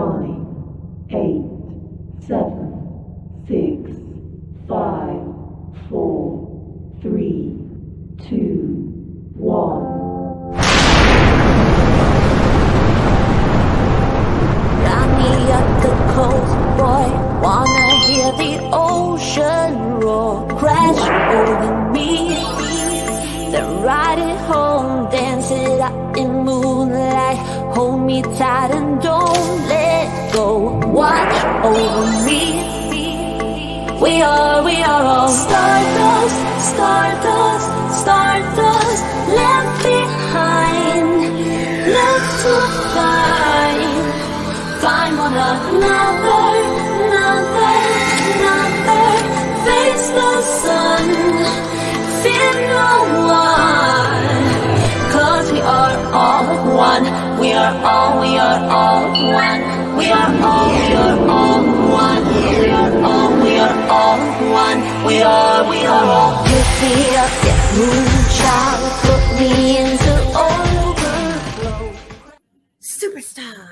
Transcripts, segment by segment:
9, 8, 7, 6, 5, 4, 3, 2, 1. Got me at the coast, boy. Wanna hear the ocean roar crash over me. Then ride it home, dance it out in moonlight. Hold me tight and don't let go. Watch over me. We are all stardust, stardust, stardust. Left behind, left to find one another, face the sun, fear no one, 'cause we are all one, we are all one, we are all, we are all one, we are all one, we are all. Lift me up, yeah, moonchild, put me into overflow. Superstar.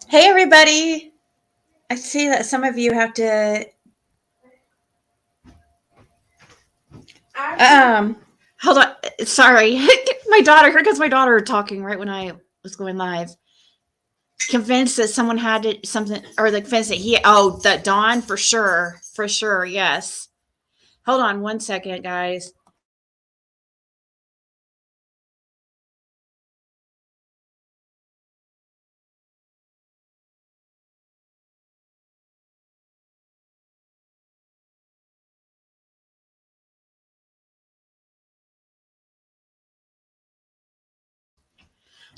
Hey everybody! I see that some of you have to hold on. Sorry. My daughter, here goes my daughter talking right when I was going live. Convinced that someone had it, something, or like convinced that that Dawn for sure, yes. Hold on one second, guys.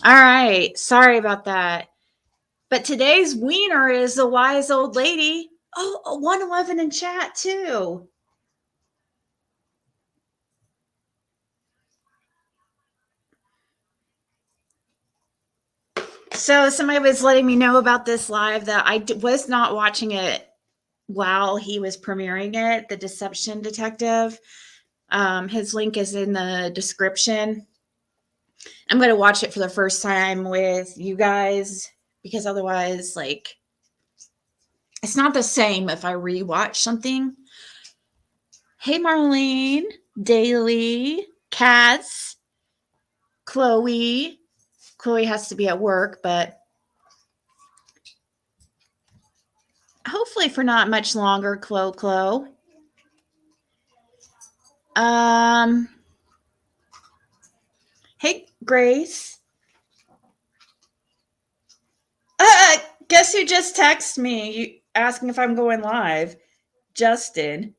All right, sorry about that. But today's wiener is the wise old lady. Oh, 111 in chat too. So somebody was letting me know about this live that I was not watching it while he was premiering it, The Deception Detective. His link is in the description. I'm going to watch it for the first time with you guys because otherwise, like, it's not the same if I rewatch something. Hey, Marlene, Daily, Katz, Chloe. Chloe has to be at work, but hopefully for not much longer, Chloe. Hey, Grace. Guess who just texted me asking if I'm going live? Justin.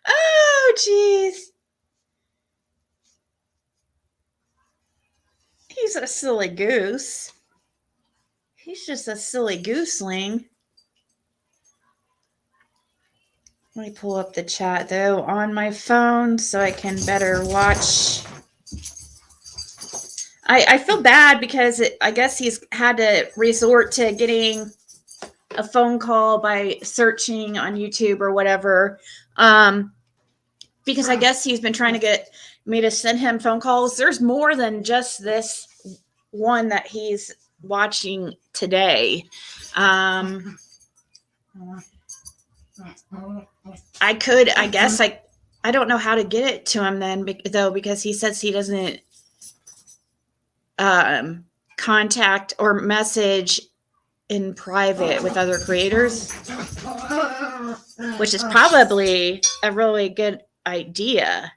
Oh, jeez. He's a silly goose. He's just a silly gooseling. Let me pull up the chat, though, on my phone so I can better watch. I feel bad because I guess he's had to resort to getting a phone call by searching on YouTube or whatever. Because I guess he's been trying to get me to send him phone calls. There's more than just this one that he's watching today. I don't know how to get it to him then, though, because he says he doesn't contact or message in private with other creators, which is probably a really good idea.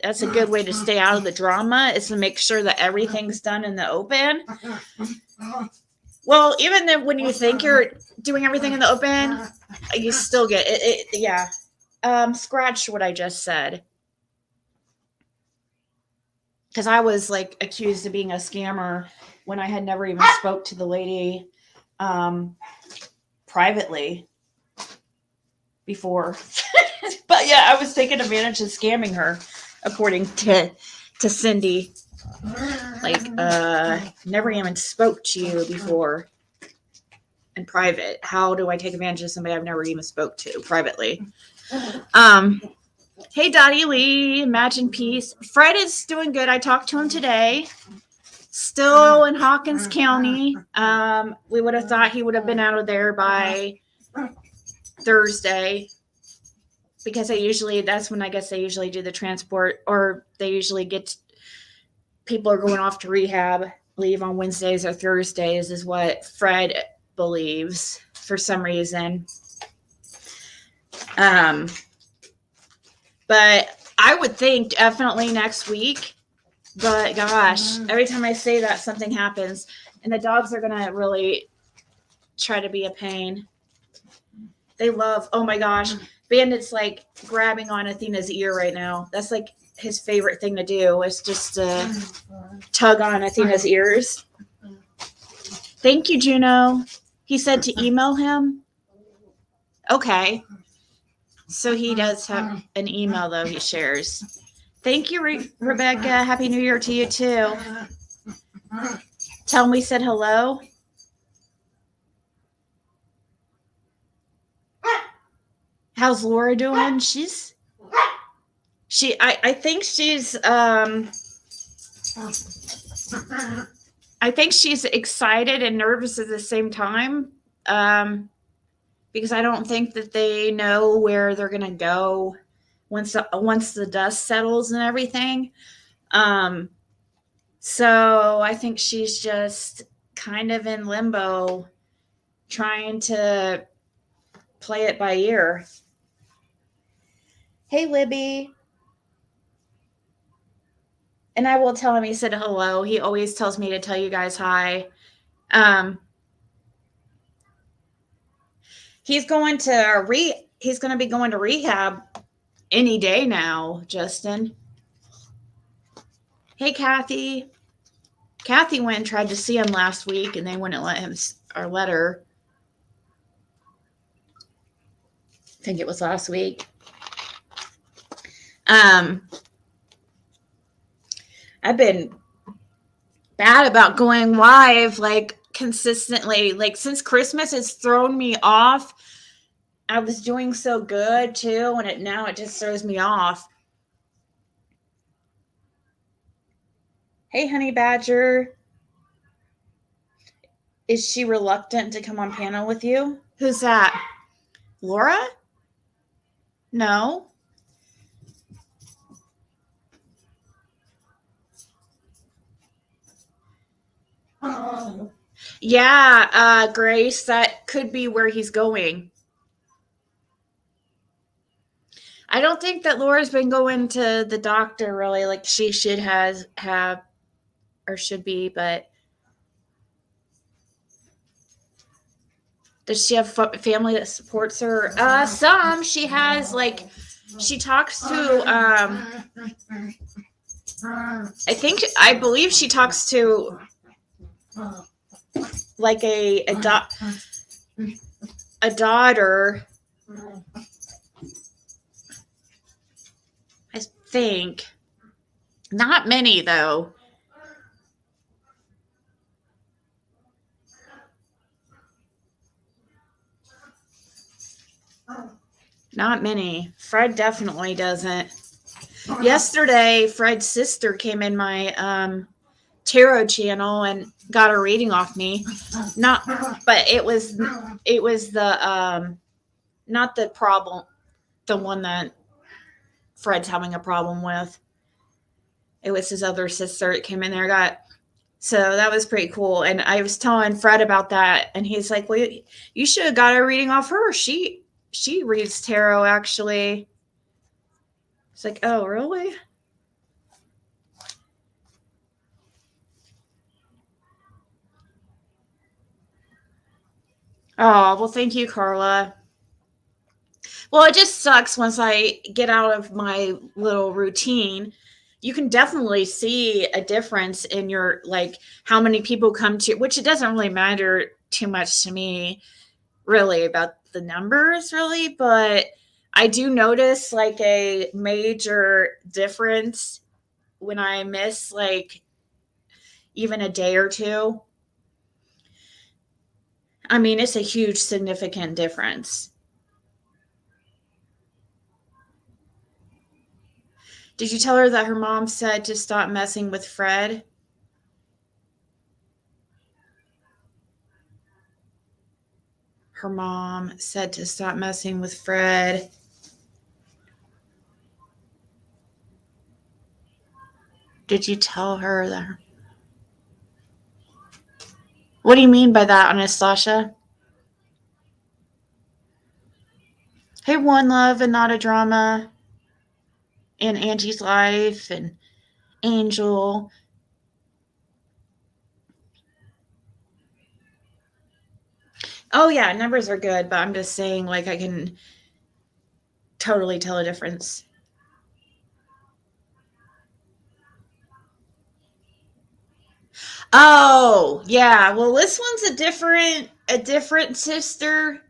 That's a good way to stay out of the drama, is to make sure that everything's done in the open. Well, even when you think you're doing everything in the open, you still get it. Yeah. Scratch what I just said. Because I was like accused of being a scammer when I had never even spoke to the lady privately before. But yeah, I was taking advantage of scamming her, according to Cindy. Like, never even spoke to you before in private. How do I take advantage of somebody I've never even spoke to privately? Hey, Dottie Lee, Imagine Peace. Fred is doing good. I talked to him today. Still in Hawkins County. We would have thought he would have been out of there by Thursday, because that's when I guess they usually do the transport, or they usually people are going off to rehab, leave on Wednesdays or Thursdays, is what Fred believes for some reason. But I would think definitely next week. But gosh, every time I say that, something happens. And the dogs are going to really try to be a pain. They love, oh my gosh, Bandit's like grabbing on Athena's ear right now. That's like his favorite thing to do, is just to tug on Athena's ears. Thank you, Juno. He said to email him. Okay. So he does have an email, though, he shares. Thank you, Rebecca. Happy New Year to you, too. Tell him we said hello. How's Laura doing? I think she's I think she's excited and nervous at the same time. Because I don't think that they know where they're gonna go once the dust settles and everything. So I think she's just kind of in limbo, trying to play it by ear. Hey, Libby. And I will tell him he said hello. He always tells me to tell you guys hi. He's going to be going to rehab any day now, Justin. Hey, Kathy. Kathy went and tried to see him last week, and they wouldn't let her. I think it was last week. I've been bad about going live, like, consistently. Like, since Christmas, it's thrown me off. I was doing so good, too, and now it just throws me off. Hey, Honey Badger. Is she reluctant to come on panel with you? Who's that? Laura? No. Yeah, Grace, that could be where he's going. I don't think that Laura's been going to the doctor really like she should have or should be, but does she have family that supports her? Some. She has, like, she talks to, I believe she talks to, like, a daughter. I think. Not many, though. Not many. Fred definitely doesn't. Yesterday, Fred's sister came in my tarot channel and got a reading off me. But it was the not the problem, the one that Fred's having a problem with. It was his other sister that came in there, so that was pretty cool. And I was telling Fred about that, and he's like, well, you should have got a reading off her. She reads tarot, actually. It's like, oh, really? Oh, well, thank you, Carla. Well, it just sucks once I get out of my little routine. You can definitely see a difference in your, like, how many people come to, which it doesn't really matter too much to me, really, about the numbers, really, but I do notice, like, a major difference when I miss, like, even a day or two. I mean, it's a huge, significant difference. Did you tell her that her mom said to stop messing with Fred? Her mom said to stop messing with Fred. Did you tell her that? What do you mean by that, Anastasia? Hey, One Love and Not a Drama, and Angie's Life, and Angel. Oh, yeah, numbers are good, but I'm just saying, like, I can totally tell a difference. Oh, yeah. Well, this one's a different sister.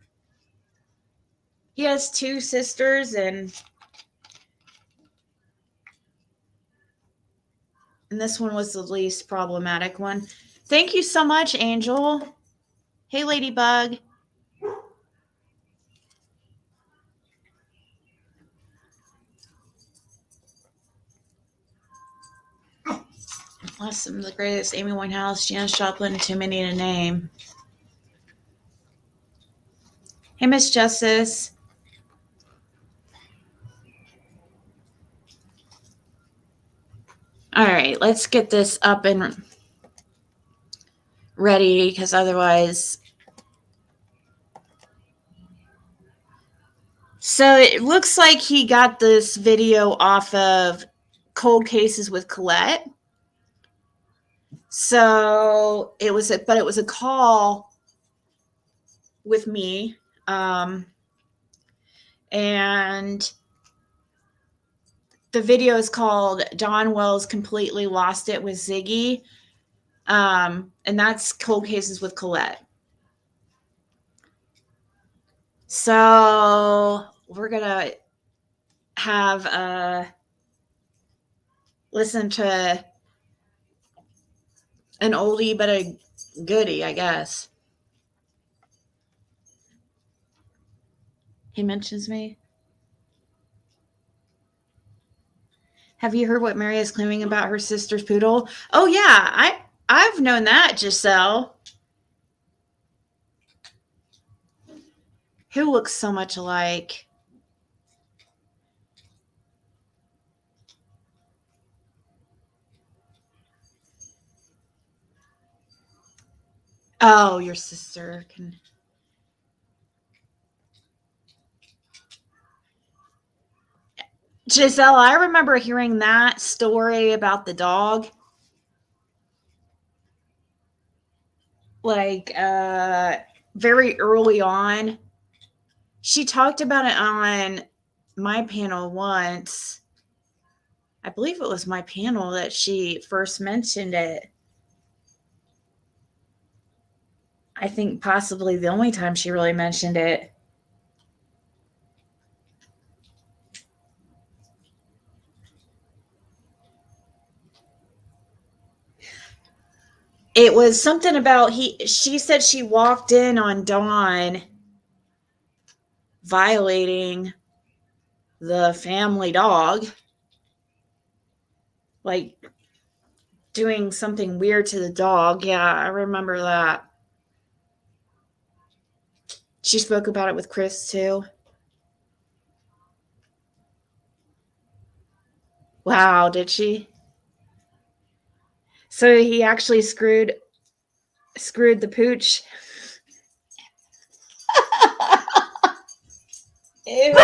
He has two sisters, and this one was the least problematic one. Thank you so much, Angel. Hey, Ladybug. Awesome. The greatest. Amy Winehouse, Janis Joplin, too many to name. Hey, Miss Justice. All right, let's get this up and ready, because otherwise... So it looks like he got this video off of Cold Cases with Colette. So it was a call with me. And the video is called Dawn Wells Completely Lost It with Ziggy. And that's Cold Cases with Colette. So we're going to have listen to an oldie but a goodie, I guess. He mentions me. Have you heard what Mary is claiming about her sister's poodle? Oh yeah, I've known that, Giselle. Who looks so much alike? Oh, your sister can... Giselle, I remember hearing that story about the dog. Like, very early on. She talked about it on my panel once. I believe it was my panel that she first mentioned it. I think possibly the only time she really mentioned it. It was something about she said she walked in on Dawn violating the family dog, like doing something weird to the dog. Yeah, I remember that. She spoke about it with Chris too. Wow, did she? So he actually screwed the pooch. Ew.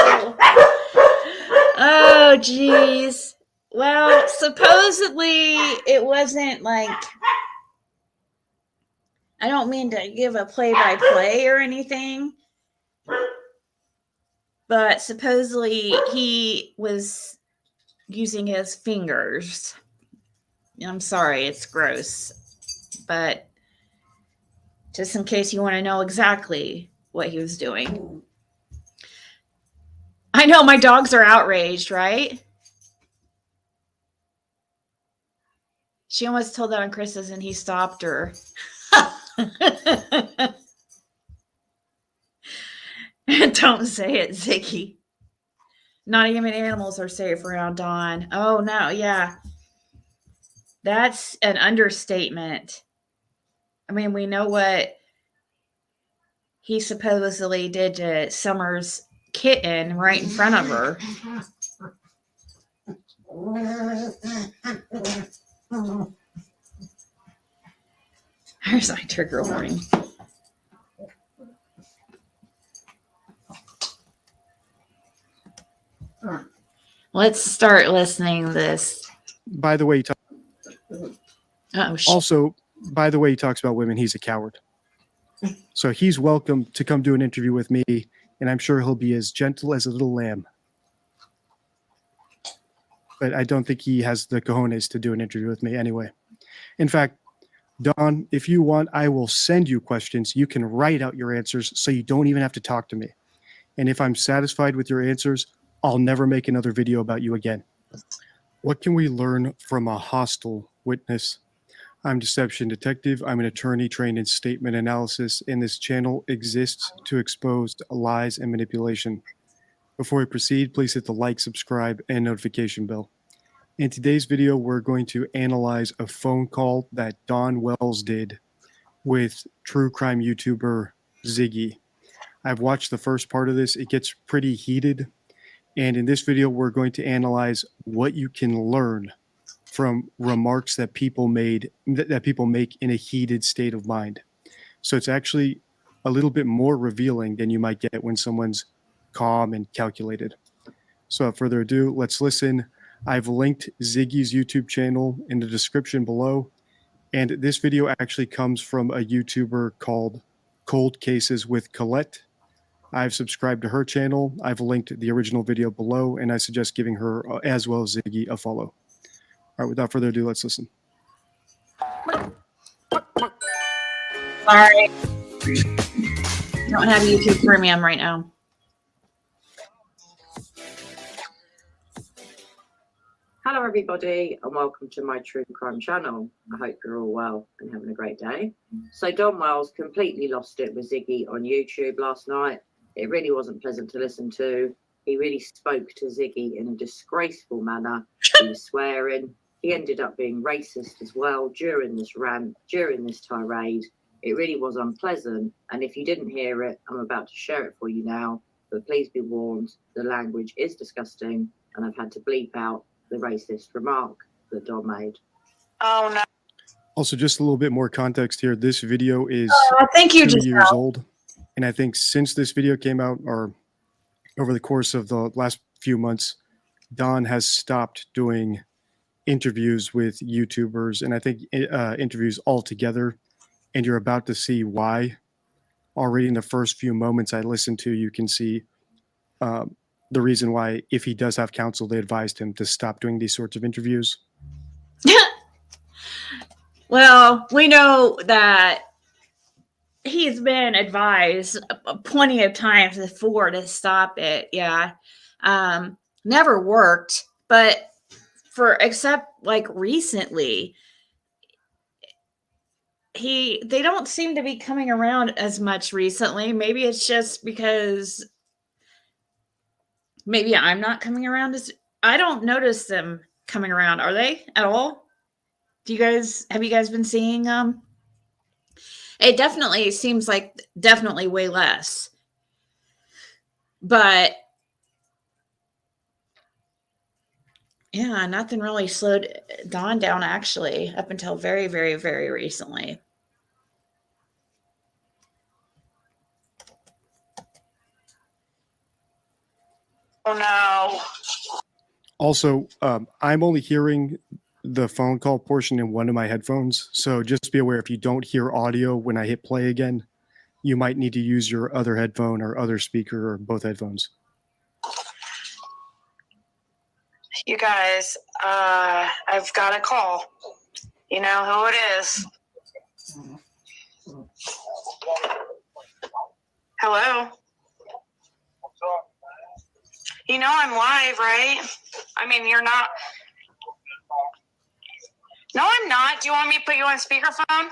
Oh, geez. Well, supposedly it wasn't like... I don't mean to give a play-by-play or anything, but supposedly he was using his fingers. I'm sorry, it's gross, but just in case you want to know exactly what he was doing. I know my dogs are outraged, right? She almost told that on Chris's and he stopped her. Don't say it, Ziggy. Not even animals are safe around Don. Oh no, yeah. That's an understatement. I mean, we know what he supposedly did to Summer's kitten right in front of her. There's my trigger warning. Let's start listening to this. By the way, he also, by the way, he talks about women. He's a coward. So he's welcome to come do an interview with me, and I'm sure he'll be as gentle as a little lamb. But I don't think he has the cojones to do an interview with me anyway. In fact, Don, if you want, I will send you questions. You can write out your answers so you don't even have to talk to me. And if I'm satisfied with your answers, I'll never make another video about you again. What can we learn from a hostile witness? I'm Deception Detective. I'm an attorney trained in statement analysis, and this channel exists to expose lies and manipulation. Before we proceed, please hit the like, subscribe, and notification bell. In today's video, we're going to analyze a phone call that Don Wells did with true crime YouTuber Ziggy. I've watched the first part of this. It gets pretty heated. And in this video, we're going to analyze what you can learn from remarks that people make in a heated state of mind. So it's actually a little bit more revealing than you might get when someone's calm and calculated. So without further ado, let's listen. I've linked Ziggy's YouTube channel in the description below. And this video actually comes from a YouTuber called Cold Cases with Colette. I've subscribed to her channel. I've linked the original video below, and I suggest giving her, as well as Ziggy, a follow. All right, without further ado, let's listen. Sorry. I don't have YouTube Premium right now. Hello everybody and welcome to my true crime channel. I hope you're all well and having a great day. So Don Wells completely lost it with Ziggy on YouTube last night. It really wasn't pleasant to listen to. He really spoke to Ziggy in a disgraceful manner. He was swearing. He ended up being racist as well during this rant, during this tirade. It really was unpleasant, and if you didn't hear it, I'm about to share it for you now. But please be warned, the language is disgusting, and I've had to bleep out the racist remark that Don made. Oh no. Also, just a little bit more context here. This video is thank you, 2 Giselle. years old. And I think since this video came out, or over the course of the last few months, Don has stopped doing interviews with YouTubers, and I think interviews altogether. And you're about to see why. Already in the first few moments I listened to, you can see the reason why, if he does have counsel, they advised him to stop doing these sorts of interviews. Well, we know that he's been advised plenty of times before to stop it. Yeah. Never worked, but except like recently, they don't seem to be coming around as much recently. Maybe it's just because maybe I'm not coming around I don't notice them coming around. Are they at all? Have you guys been seeing them? It definitely seems like definitely way less. But yeah, nothing really slowed Don down actually up until very, very, very recently. Oh no. Also, I'm only hearing the phone call portion in one of my headphones. So just be aware, if you don't hear audio when I hit play again, you might need to use your other headphone or other speaker or both headphones. You guys, I've got a call. You know who it is. Hello? You know I'm live, right? I mean, you're not. No, I'm not. Do you want me to put you on speakerphone?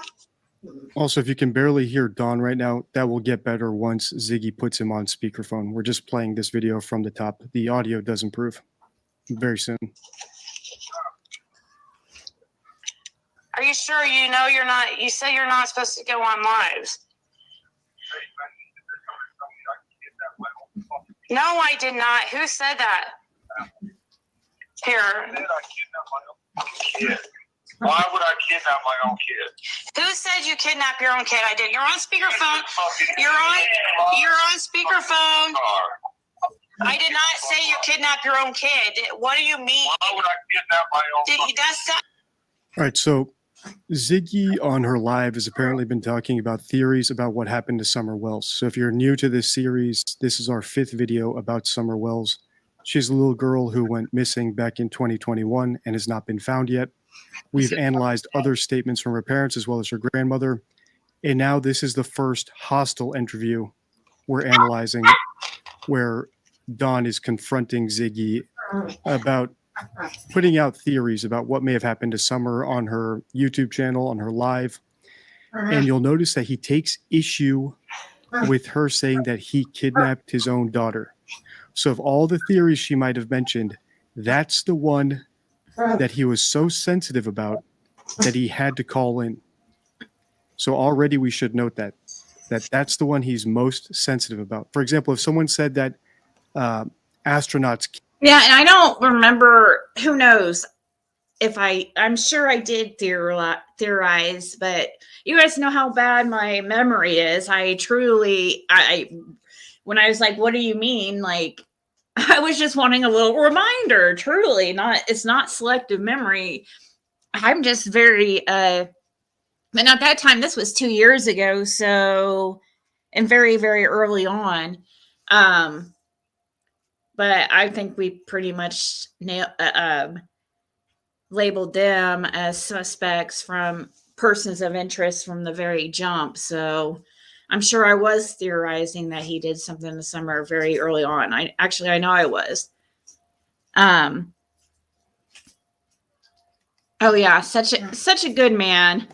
Also, if you can barely hear Don right now, that will get better once Ziggy puts him on speakerphone. We're just playing this video from the top. The audio does improve very soon. Are you sure you know you're not? You say you're not supposed to go on lives. No, I did not. Who said that? Here. Why would I kidnap my own kid? Who said you kidnapped your own kid? I did. You're on speakerphone. You're on speakerphone. I did not say you kidnapped your own kid. What do you mean? Why would I kidnap my own That's not. All right, so Ziggy on her live has apparently been talking about theories about what happened to Summer Wells. So if you're new to this series, this is our 5th video about Summer Wells. She's a little girl who went missing back in 2021 and has not been found yet. We've analyzed other statements from her parents as well as her grandmother. And now this is the first hostile interview we're analyzing where Dawn is confronting Ziggy about putting out theories about what may have happened to Summer on her YouTube channel, on her live. And you'll notice that he takes issue with her saying that he kidnapped his own daughter. So of all the theories she might have mentioned, that's the one that he was so sensitive about that he had to call in. So already we should note that's the one he's most sensitive about. For example, if someone said that astronauts... Yeah, and I don't remember, who knows if I'm sure I did theorize, but you guys know how bad my memory is. I when I was like, what do you mean? Like, I was just wanting a little reminder, truly. It's not selective memory. I'm just very, and at that time, this was 2 years ago, so, and very, very early on. But I think we pretty much labeled them as suspects from persons of interest from the very jump. So I'm sure I was theorizing that he did something this summer very early on. I know I was. Oh yeah, such a good man.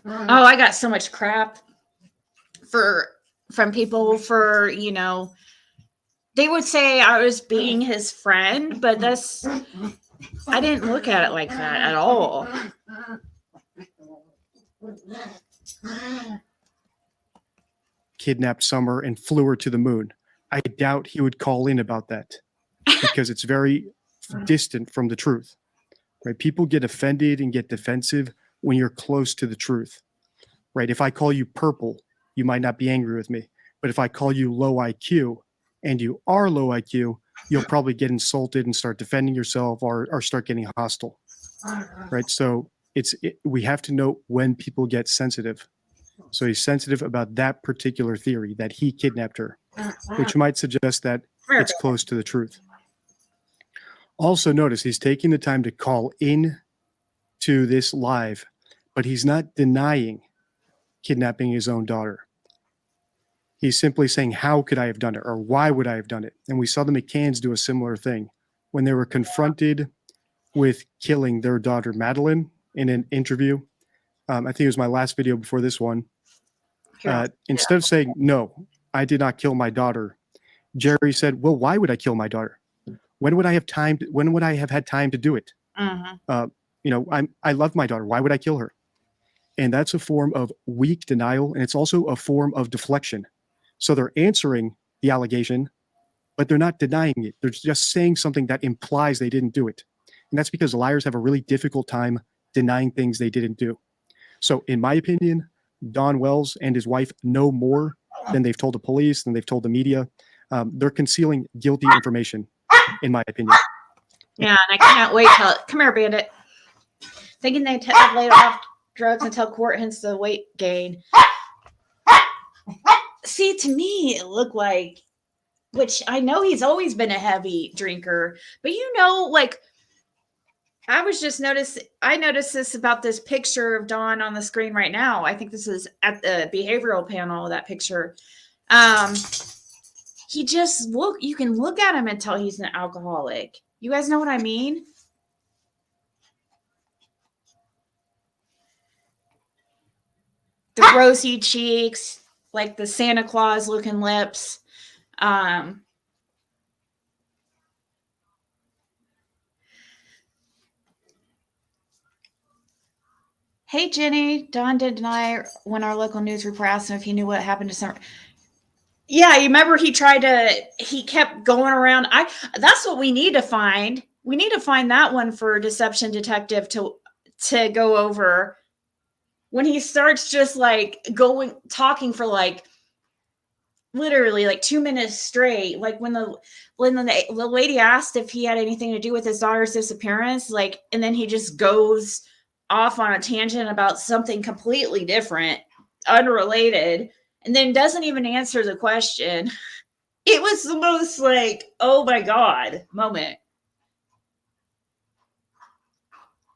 Oh, I got so much crap from people for, they would say I was being his friend, but I didn't look at it like that at all. Kidnapped Summer and flew her to the moon. I doubt he would call in about that because it's very distant from the truth, right? People get offended and get defensive when you're close to the truth, right? If I call you purple, you might not be angry with me. But if I call you low IQ and you are low IQ, you'll probably get insulted and start defending yourself or start getting hostile, right? So we have to know when people get sensitive. So he's sensitive about that particular theory that he kidnapped her, which might suggest that it's close to the truth. Also notice he's taking the time to call in to this live, but he's not denying kidnapping his own daughter. He's simply saying, how could I have done it? Or why would I have done it? And we saw the McCanns do a similar thing when they were confronted with killing their daughter, Madeline, in an interview. I think it was my last video before this one. Instead of saying, no, I did not kill my daughter, Jerry said, well, why would I kill my daughter? When would I have had time to do it? I love my daughter. Why would I kill her? And that's a form of weak denial. And it's also a form of deflection. So they're answering the allegation, but they're not denying it. They're just saying something that implies they didn't do it. And that's because liars have a really difficult time denying things they didn't do. So in my opinion, Don Wells and his wife know more than they've told the police, than they've told the media. They're concealing guilty information, in my opinion. Yeah, and I can't wait till, come here, Bandit. Thinking they have laid off drugs until court hence the weight gain. See, to me, it looked like, which I know he's always been a heavy drinker, but I was just I noticed this about this picture of Don on the screen right now. I think this is at the behavioral panel, that picture. He just you can look at him and tell he's an alcoholic. You guys know what I mean? The rosy cheeks, like the Santa Claus looking lips. Hey, Jenny. Don did deny when our local news report asked him if he knew what happened to Summer. Yeah, you remember he kept going around. That's what we need to find. We need to find that one for Deception Detective to go over. When he starts just like talking for like literally like 2 minutes straight, like when the lady asked if he had anything to do with his daughter's disappearance, like, and then he just goes off on a tangent about something completely different, unrelated, and then doesn't even answer the question. It was the most like, oh my God moment.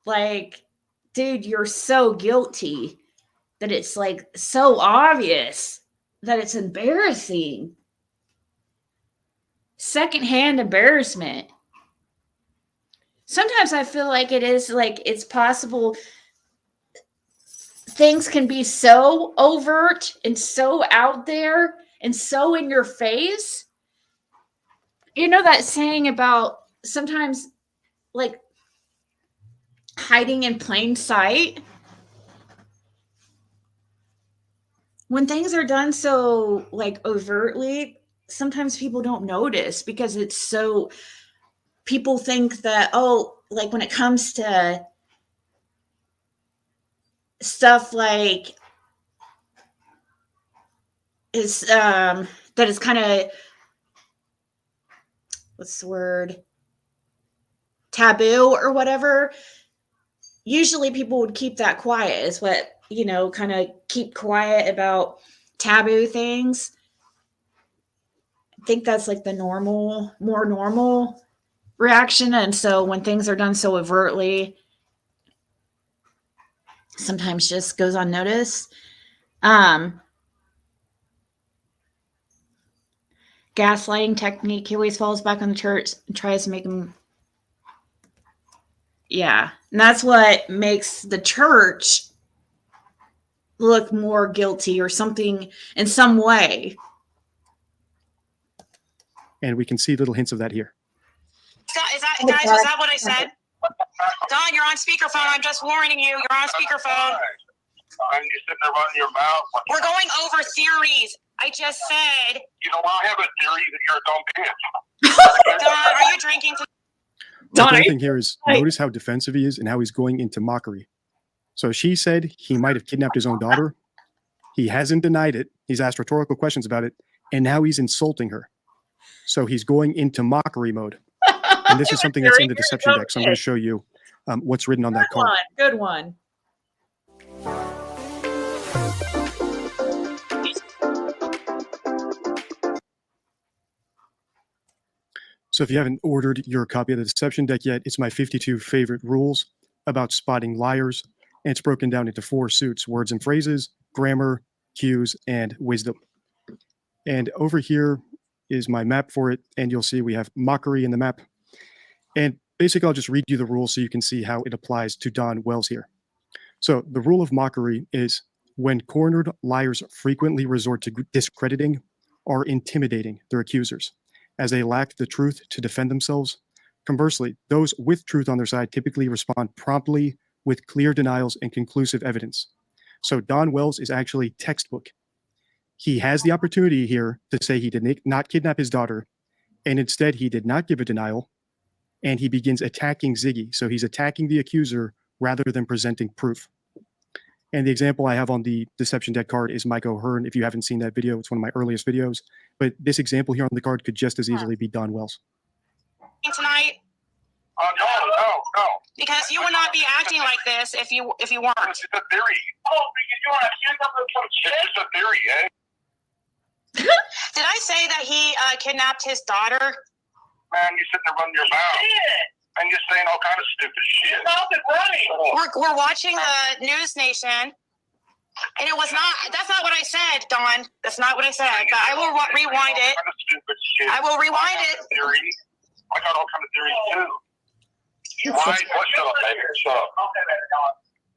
Like, dude, you're so guilty that it's like so obvious that it's embarrassing. Secondhand embarrassment. Sometimes I feel like it is like it's possible things can be so overt and so out there and so in your face. You know that saying about sometimes like hiding in plain sight? When things are done so like overtly, sometimes people don't notice because it's so, people think that, oh, like when it comes to stuff like is that is kind of, what's the word, taboo or whatever, usually people would keep that quiet, is what, you know, kind of keep quiet about taboo things. I think that's like the more normal reaction. And so when things are done so overtly, sometimes just goes unnoticed. Gaslighting technique. He always falls back on the church and tries to make him. Yeah. And that's what makes the church look more guilty or something in some way. And we can see little hints of that here. Is that, guys, was that what I said? Don, you're on speakerphone. I'm just warning you. You're on speakerphone. And you're sitting there running your mouth. We're going over theories. I just said. You know, I have a theory that you're a dumb bitch. Don, are you drinking? The cool thing here is notice how defensive he is and how he's going into mockery. So she said he might have kidnapped his own daughter. He hasn't denied it. He's asked rhetorical questions about it. And now he's insulting her. So he's going into mockery mode. And this is something that's in the deception deck. So I'm going to show you what's written on that card. Good one. So if you haven't ordered your copy of the deception deck yet, it's my 52 favorite rules about spotting liars. And it's broken down into 4 suits: words and phrases, grammar, cues, and wisdom. And over here is my map for it. And you'll see we have mockery in the map. And basically, I'll just read you the rules so you can see how it applies to Don Wells here. So the rule of mockery is when cornered, liars frequently resort to discrediting or intimidating their accusers, as they lack the truth to defend themselves. Conversely, those with truth on their side typically respond promptly with clear denials and conclusive evidence. So Don Wells is actually textbook. He has the opportunity here to say he did not kidnap his daughter, and instead he did not give a denial, and he begins attacking Ziggy. So he's attacking the accuser rather than presenting proof. And the example I have on the deception deck card is Mike O'Hearn. If you haven't seen that video, it's one of my earliest videos. But this example here on the card could just as easily be Don Wells. Tonight? No. Because you would not be acting like this if you weren't. It's just a theory. Oh, because you want to accuse them of some shit? It's just a theory, eh? Did I say that he kidnapped his daughter? Man, you're sitting there running your mouth. Yeah. And you're saying all kind of stupid shit. Stop it running. We're watching the News Nation. And it was not, that's not what I said, Don. That's not what I said. But I will rewind it. Kind of stupid shit. I will rewind it. Theory I got all kind of theories too. Why? What? Shut up, baby. Shut up.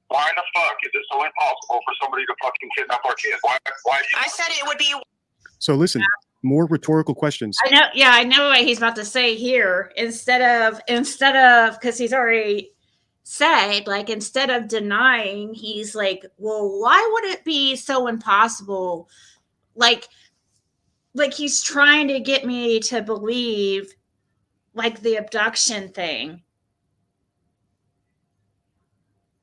Why in the fuck is it so impossible for somebody to fucking kidnap our kids? Why? I said it would be. So listen, more rhetorical questions. I know. Yeah, I know what he's about to say here. Instead of, because he's already said, like, instead of denying, he's like, well, why would it be so impossible? Like he's trying to get me to believe, like, the abduction thing.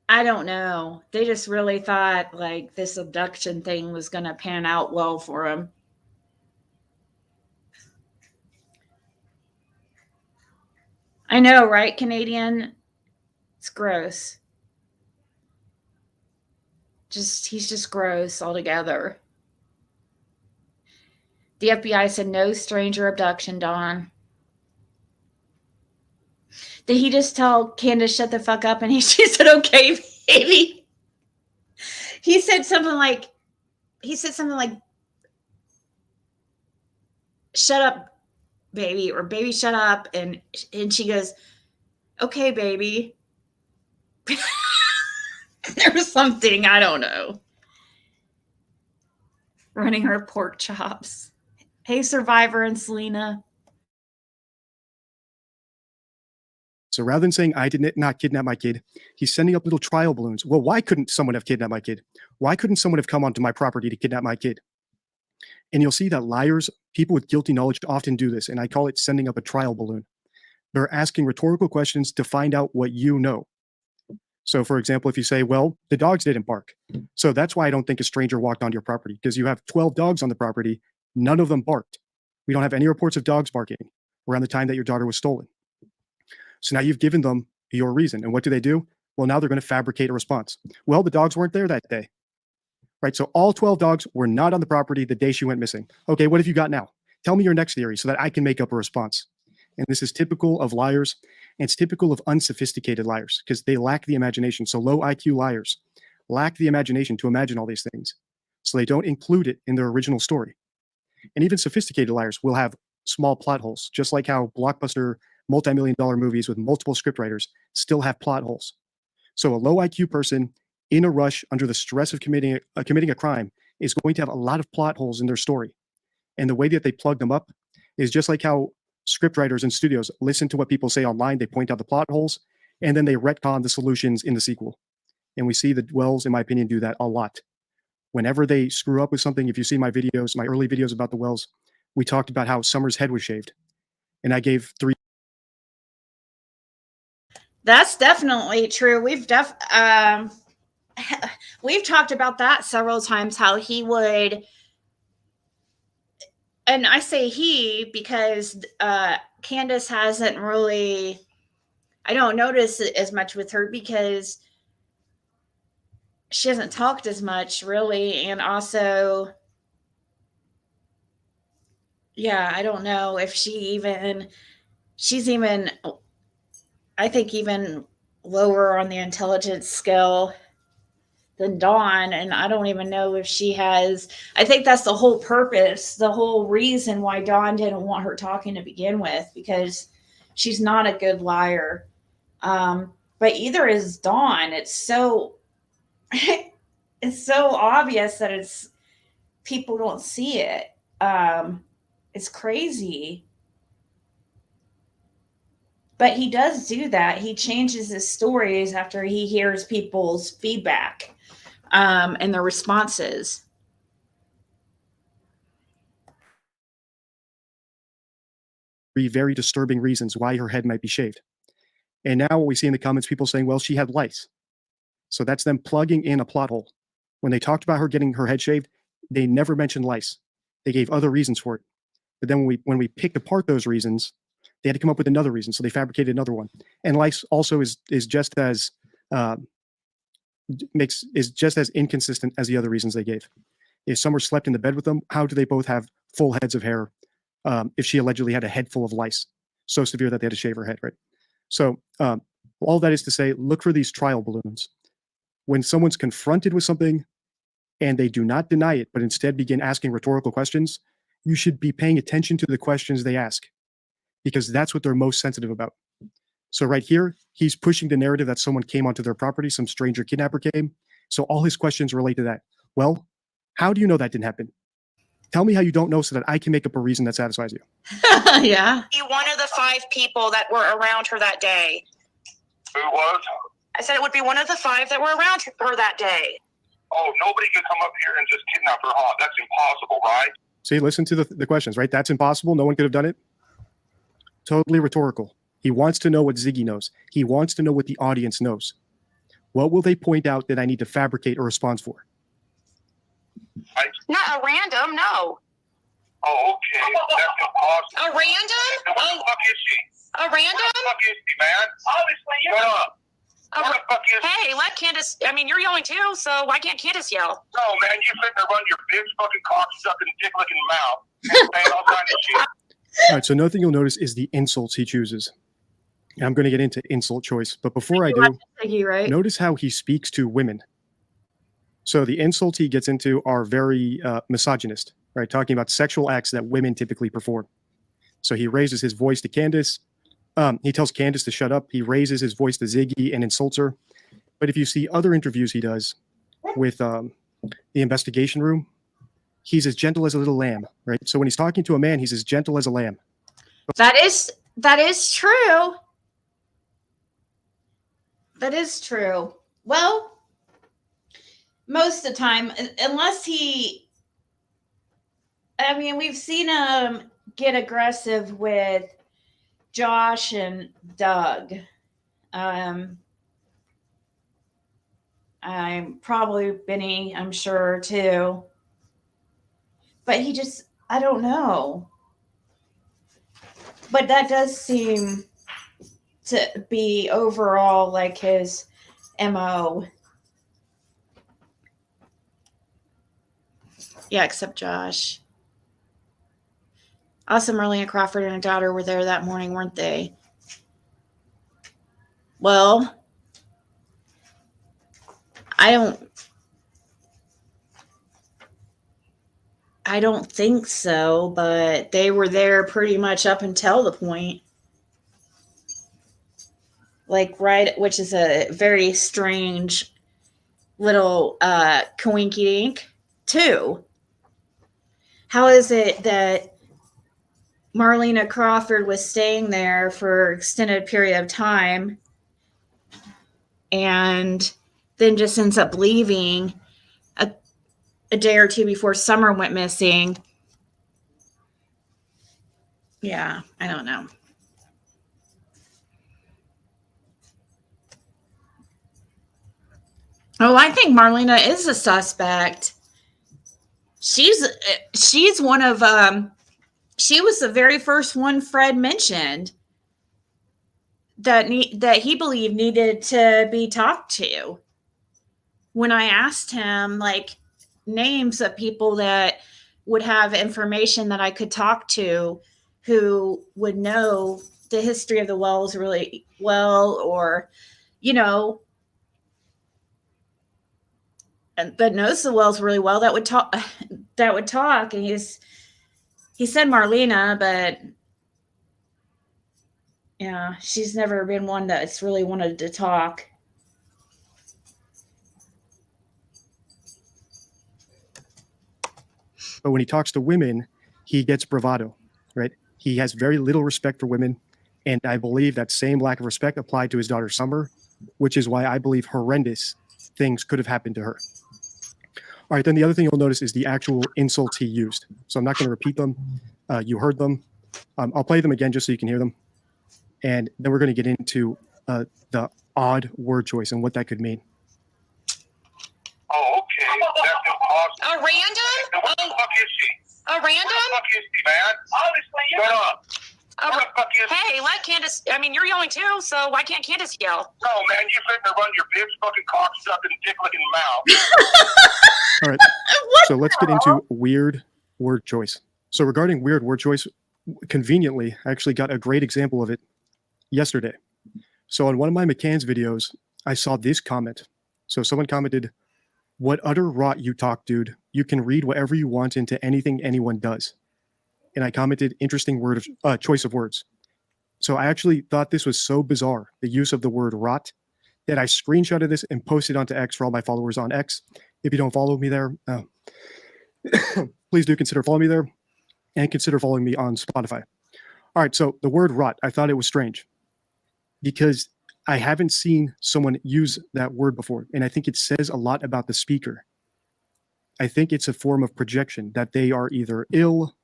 I don't know. They just really thought, like, this abduction thing was going to pan out well for him. I know, right, Canadian? It's gross. He's just gross altogether. The FBI said no stranger abduction, Dawn. Did he just tell Candace shut the fuck up and she said, okay, baby? He said something like, shut up, baby, or baby, shut up. And she goes, okay, baby. There was something, I don't know. Running her pork chops. Hey, Survivor and Selena. So rather than saying I did not kidnap my kid, he's sending up little trial balloons. Well, why couldn't someone have kidnapped my kid? Why couldn't someone have come onto my property to kidnap my kid? And you'll see that liars, people with guilty knowledge often do this, and I call it sending up a trial balloon. They're asking rhetorical questions to find out what you know. So for example, if you say, well, the dogs didn't bark. So that's why I don't think a stranger walked onto your property, because you have 12 dogs on the property. None of them barked. We don't have any reports of dogs barking around the time that your daughter was stolen. So now you've given them your reason. And what do? Well, now they're going to fabricate a response. Well, the dogs weren't there that day. Right? So all 12 dogs were not on the property the day she went missing. Okay, what have you got now? Tell me your next theory so that I can make up a response. And this is typical of liars. And it's typical of unsophisticated liars because they lack the imagination. So low IQ liars lack the imagination to imagine all these things. So they don't include it in their original story. And even sophisticated liars will have small plot holes, just like how blockbuster multi-million-dollar movies with multiple scriptwriters still have plot holes. So a low IQ person in a rush under the stress of committing a crime is going to have a lot of plot holes in their story. And the way that they plug them up is just like how scriptwriters and studios listen to what people say online, they point out the plot holes, and then they retcon the solutions in the sequel. And we see the Wells, in my opinion, do that a lot. Whenever they screw up with something, if you see my videos, my early videos about the Wells, we talked about how Summer's head was shaved. And I gave 3. That's definitely true. We've talked about that several times, how he would, and I say he because Candace hasn't really, I don't notice it as much with her because she hasn't talked as much really. And also, yeah, I don't know if she's even, I think even lower on the intelligence scale than Dawn. And I don't even know if she has, I think that's the whole purpose, the whole reason why Dawn didn't want her talking to begin with, because she's not a good liar. But either is Dawn. It's so, it's so obvious that it's, people don't see it. It's crazy. But he does do that. He changes his stories after he hears people's feedback and their responses. Very disturbing reasons why her head might be shaved. And now what we see in the comments, people saying, well, she had lice. So that's them plugging in a plot hole. When they talked about her getting her head shaved, they never mentioned lice. They gave other reasons for it. But then when we picked apart those reasons, they had to come up with another reason. So they fabricated another one. And lice also is just as just as inconsistent as the other reasons they gave. If Summer slept in the bed with them, how do they both have full heads of hair if she allegedly had a head full of lice? So severe that they had to shave her head, right? So all that is to say, look for these trial balloons. When someone's confronted with something and they do not deny it, but instead begin asking rhetorical questions, you should be paying attention to the questions they ask. because that's what they're most sensitive about. So right here, he's pushing the narrative that someone came onto their property, some stranger kidnapper came. So all his questions relate to that. Well, how do you know that didn't happen? Tell me how you don't know so that I can make up a reason that satisfies you. Yeah. Be one of the 5 people that were around her that day. Who was? I said it would be one of the 5 that were around her that day. Oh, nobody can come up here and just kidnap her aunt. That's impossible, right? See, listen to the questions, right? That's impossible. No one could have done it. Totally rhetorical. He wants to know what Ziggy knows. He wants to know what the audience knows. What will they point out that I need to fabricate a response for? Not a random, no. Oh, okay. That's impossible. A random? What the fuck is she? A What random? the fuck is she, man? Obviously, you're up. What the fuck is she? Hey, let Candace. I mean, you're yelling too, so why can't Candace yell? No, man, you sitting there running your big fucking cock sucking, dick licking mouth and saying all kinds of shit. All right, so another thing you'll notice is the insults he chooses. And I'm going to get into insult choice, but before I do, Ziggy, right? notice how he speaks to women. So the insults he gets into are very misogynist, right? Talking about sexual acts that women typically perform. So he raises his voice to Candace. He tells Candace to shut up. He raises his voice to Ziggy and insults her. But if you see other interviews he does with the investigation room, he's as gentle as a little lamb, right? So when he's talking to a man, he's as gentle as a lamb. That is true. That is true. Well, most of the time, unless he, I mean, we've seen him get aggressive with Josh and Doug. I'm probably Benny, I'm sure too. But he just, I don't know. But that does seem to be overall like his MO. Yeah, except Josh. Also, Marlena Crawford and her daughter were there that morning, weren't they? Well, I don't think so, but they were there pretty much up until the point. Like, right, which is a very strange little coinky dink, too. How is it that Marlena Crawford was staying there for an extended period of time and then just ends up leaving a day or two before Summer went missing? Yeah, I don't know. Oh, I think Marlena is a suspect. She's one of she was the very first one Fred mentioned that he believed needed to be talked to. When I asked him like names of people that would have information that I could talk to who would know the history of the Wells really well, or, you know, that knows the Wells really well, that would talk. And he said Marlena, but yeah, she's never been one that's really wanted to talk. But when he talks to women, he gets bravado, right? He has very little respect for women. And I believe that same lack of respect applied to his daughter, Summer, which is why I believe horrendous things could have happened to her. All right, then the other thing you'll notice is the actual insults he used. So I'm not going to repeat them. You heard them. I'll play them again just so you can hear them. And then we're going to get into the odd word choice and what that could mean. Oh, okay. That's impossible. A random? What the fuck is she? A random? What the fuck is she, man? Obviously, you're up. What the fuck is Hey, let Candace. I mean, you're yelling too, so why can't Candace yell? No, man, you sitting there running your big fucking cock sucking, dick licking mouth. All right. So let's get into weird word choice. So regarding weird word choice, conveniently, I actually got a great example of it yesterday. So on one of my McCann's videos, I saw this comment. So someone commented, "What utter rot you talk, dude. You can read whatever you want into anything anyone does." And I commented, "Interesting word of choice of words." So I actually thought this was so bizarre, the use of the word rot, that I screenshotted this and posted onto X for all my followers on X. If you don't follow me there, please do consider following me there and consider following me on Spotify. All right, so the word rot, I thought it was strange because I haven't seen someone use that word before. And I think it says a lot about the speaker. I think it's a form of projection that they are either ill,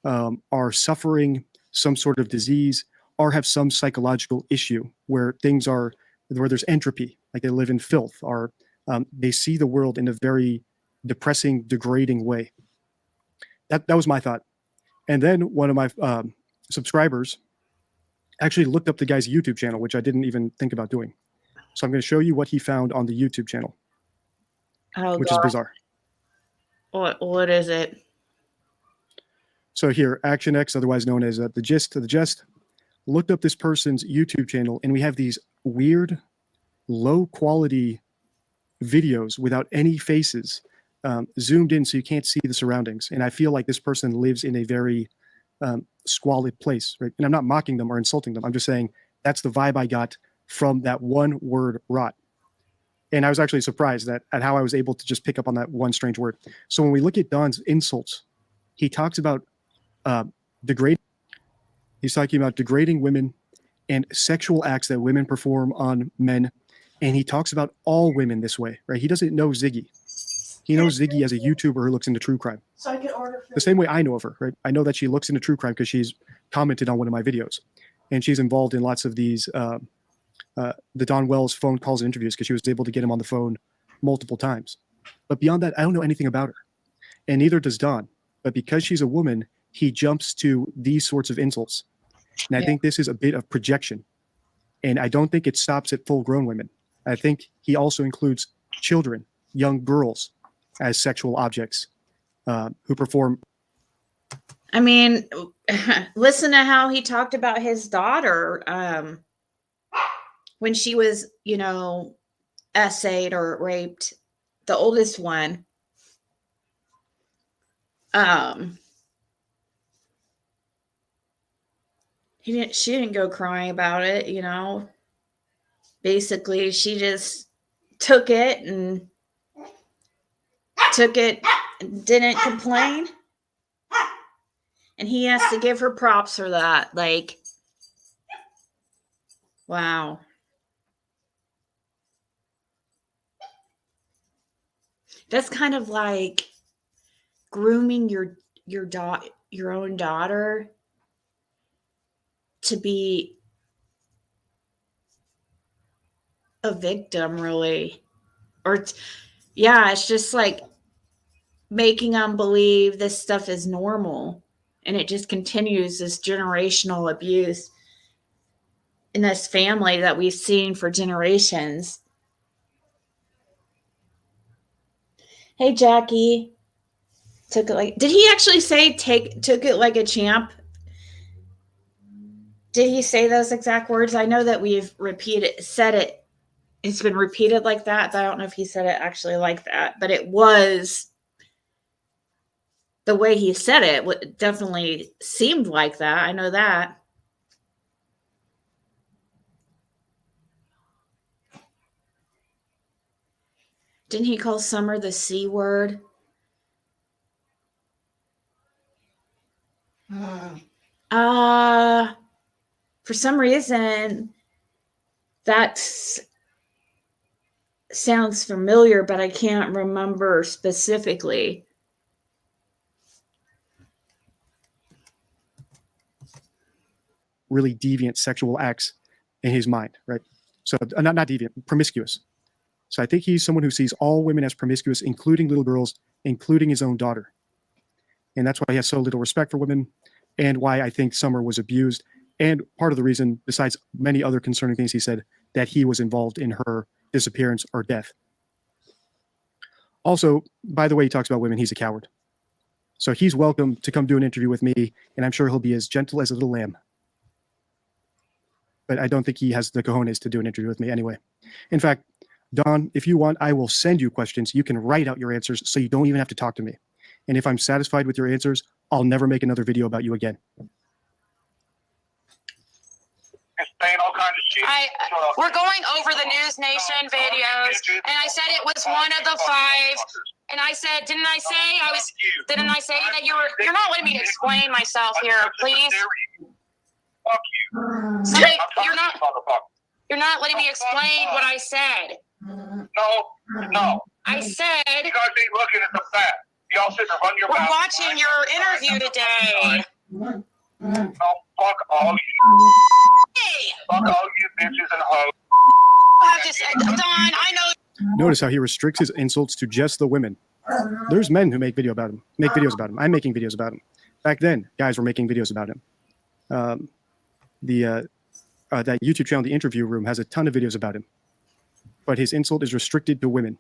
are suffering some sort of disease, or have some psychological issue where there's entropy, like they live in filth, or they see the world in a very depressing, degrading way. That was my thought. And then one of my subscribers actually looked up the guy's YouTube channel, which I didn't even think about doing. So I'm going to show you what he found on the YouTube channel, which is bizarre. What is it? So here, Action X, otherwise known as the Gist of the Jest, looked up this person's YouTube channel, and we have these weird, low-quality videos without any faces, zoomed in so you can't see the surroundings. And I feel like this person lives in a very squalid place, right? And I'm not mocking them or insulting them. I'm just saying that's the vibe I got from that one word, rot. And I was actually surprised at how I was able to just pick up on that one strange word. So when we look at Don's insults, he talks about he's talking about degrading women and sexual acts that women perform on men. And he talks about all women this way, right? He doesn't know Ziggy. He knows Ziggy as a YouTuber who looks into true crime. So I can order The same way I know of her, right? I know that she looks into true crime because she's commented on one of my videos. And she's involved in lots of these, the Don Wells phone calls and interviews because she was able to get him on the phone multiple times. But beyond that, I don't know anything about her. And neither does Don. But because she's a woman, he jumps to these sorts of insults. And I think this is a bit of projection. And I don't think it stops at full-grown women. I think he also includes children, young girls, as sexual objects who perform. I mean, listen to how he talked about his daughter when she was, essayed or raped, the oldest one. She didn't go crying about it, Basically, she just took it and didn't complain. And he has to give her props for that. Like, wow. That's kind of like grooming your own daughter to be a victim, really. It's just like making them believe this stuff is normal, and it just continues this generational abuse in this family that we've seen for generations. Hey, Jackie. Did he actually say took it like a champ? Did he say those exact words? I know that we've said it. It's been repeated like that. I don't know if he said it actually like that, but it was the way he said it definitely seemed like that. I know that. Didn't he call Summer the C word? For some reason, that sounds familiar, but I can't remember specifically. Really deviant sexual acts in his mind, right? So not deviant, promiscuous. So I think he's someone who sees all women as promiscuous, including little girls, including his own daughter. And that's why he has so little respect for women, and why I think Summer was abused. And part of the reason, besides many other concerning things he said, that he was involved in her disappearance or death. Also, by the way he talks about women, he's a coward. So he's welcome to come do an interview with me, and I'm sure he'll be as gentle as a little lamb. But I don't think he has the cojones to do an interview with me anyway. In fact, Don, if you want, I will send you questions. You can write out your answers so you don't even have to talk to me. And if I'm satisfied with your answers, I'll never make another video about you again. saying all kinds of shit. We're going over the News Nation videos, and I said it was one of the 5. And I said, didn't I say that you're not letting me explain myself here, please? Fuck you. Somebody, you're not letting me explain what I said. No. I said, You guys ain't looking at the facts. Y'all sitting there running your we're mouth. watching your interview today. No, fuck all you. Hey, Fuck all you bitches and hoes. I just said, Don, I know. Notice how he restricts his insults to just the women. There's men who make videos about him. I'm making videos about him. Back then, guys were making videos about him. That YouTube channel, The Interview Room, has a ton of videos about him. But his insult is restricted to women.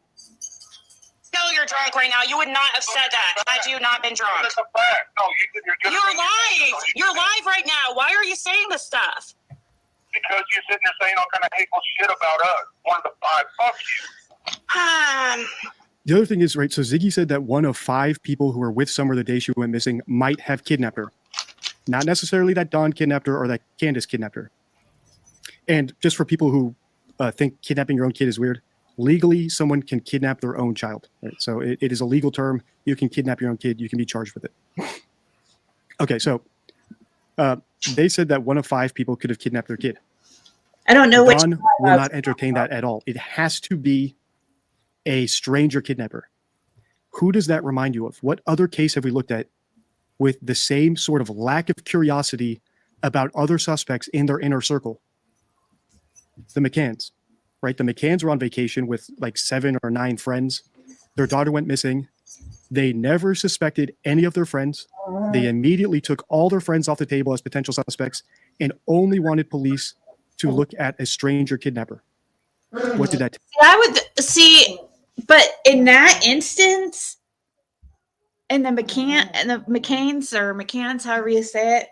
No, you're drunk right now. You would not have said that had you not been drunk. That's a fact. No, you're just You're live. You're live right now. Why are you saying this stuff? Because you're sitting there saying all kind of hateful shit about us. One of the 5. Fuck you. The other thing is, right, so Ziggy said that one of 5 people who were with Summer the day she went missing might have kidnapped her. Not necessarily that Dawn kidnapped her or that Candace kidnapped her. And just for people who think kidnapping your own kid is weird, legally, someone can kidnap their own child. Right? So it is a legal term. You can kidnap your own kid. You can be charged with it. Okay, so they said that one of 5 people could have kidnapped their kid. I don't know which. Dawn will not entertain that at all. It has to be a stranger kidnapper. Who does that remind you of? What other case have we looked at with the same sort of lack of curiosity about other suspects in their inner circle? The McCanns, right? The McCanns were on vacation with like 7 or 9 friends. Their daughter went missing. They never suspected any of their friends. They immediately took all their friends off the table as potential suspects and only wanted police to look at a stranger kidnapper. What did that take? I would see, but in that instance, and the McCanns or McCanns, however you say it,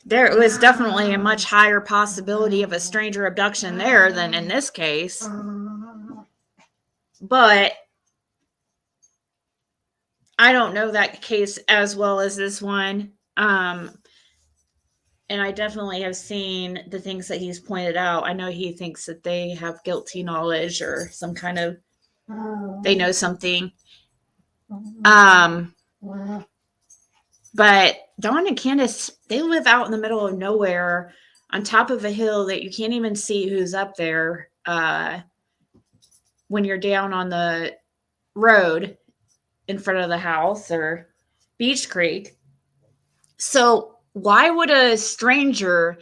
there was definitely a much higher possibility of a stranger abduction there than in this case. But I don't know that case as well as this one. And I definitely have seen the things that he's pointed out. I know he thinks that they have guilty knowledge or some kind of, they know something. But Dawn and Candace, they live out in the middle of nowhere on top of a hill that you can't even see who's up there when you're down on the road in front of the house or Beach Creek. So why would a stranger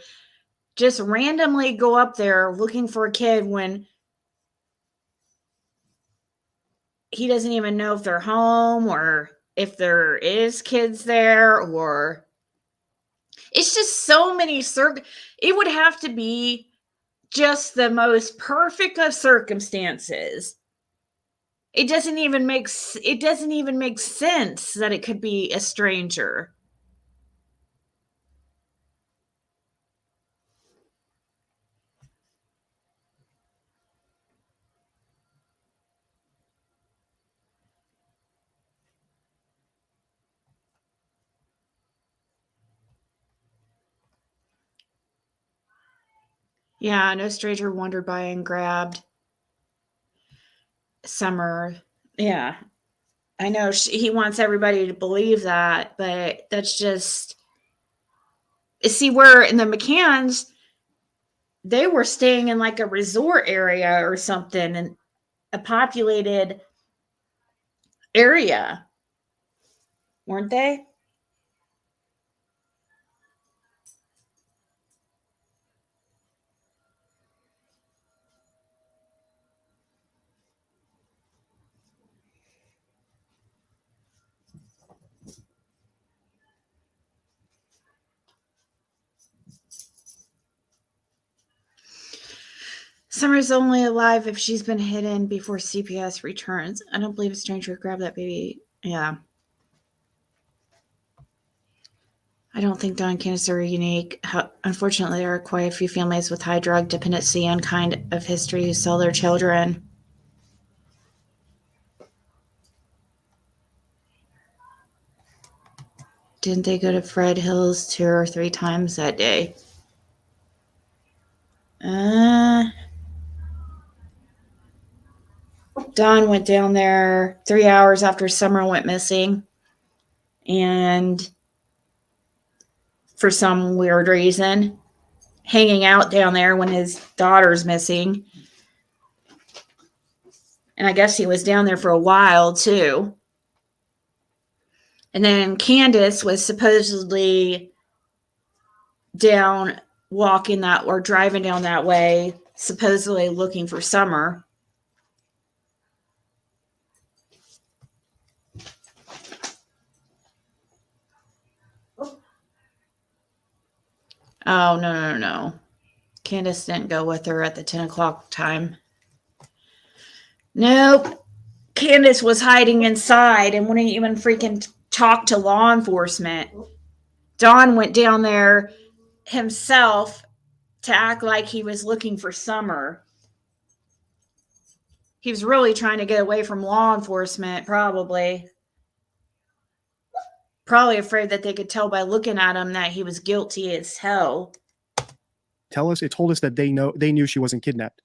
just randomly go up there looking for a kid when he doesn't even know if they're home or if there is kids there? Or it's just so many it would have to be just the most perfect of circumstances. It doesn't even make sense that it could be a stranger. Yeah, no stranger wandered by and grabbed Summer. Yeah, I know he wants everybody to believe that, but that's just, see, where in the McCanns, they were staying in like a resort area or something, and a populated area, weren't they? Summer's only alive if she's been hidden before CPS returns. I don't believe a stranger would grab that baby. Yeah. I don't think Dawn and Candace are unique. Unfortunately, there are quite a few families with high drug dependency and kind of history who sell their children. Didn't they go to Fred Hills 2 or 3 times that day? Dawn went down there 3 hours after Summer went missing. And for some weird reason, hanging out down there when his daughter's missing. And I guess he was down there for a while too. And then Candace was supposedly down walking that or driving down that way, supposedly looking for Summer. Oh, no. Candace didn't go with her at the 10 o'clock time. Nope. Candace was hiding inside and wouldn't even freaking talk to law enforcement. Don went down there himself to act like he was looking for Summer. He was really trying to get away from law enforcement, probably. Probably afraid that they could tell by looking at him that he was guilty as hell. It told us that they knew she wasn't kidnapped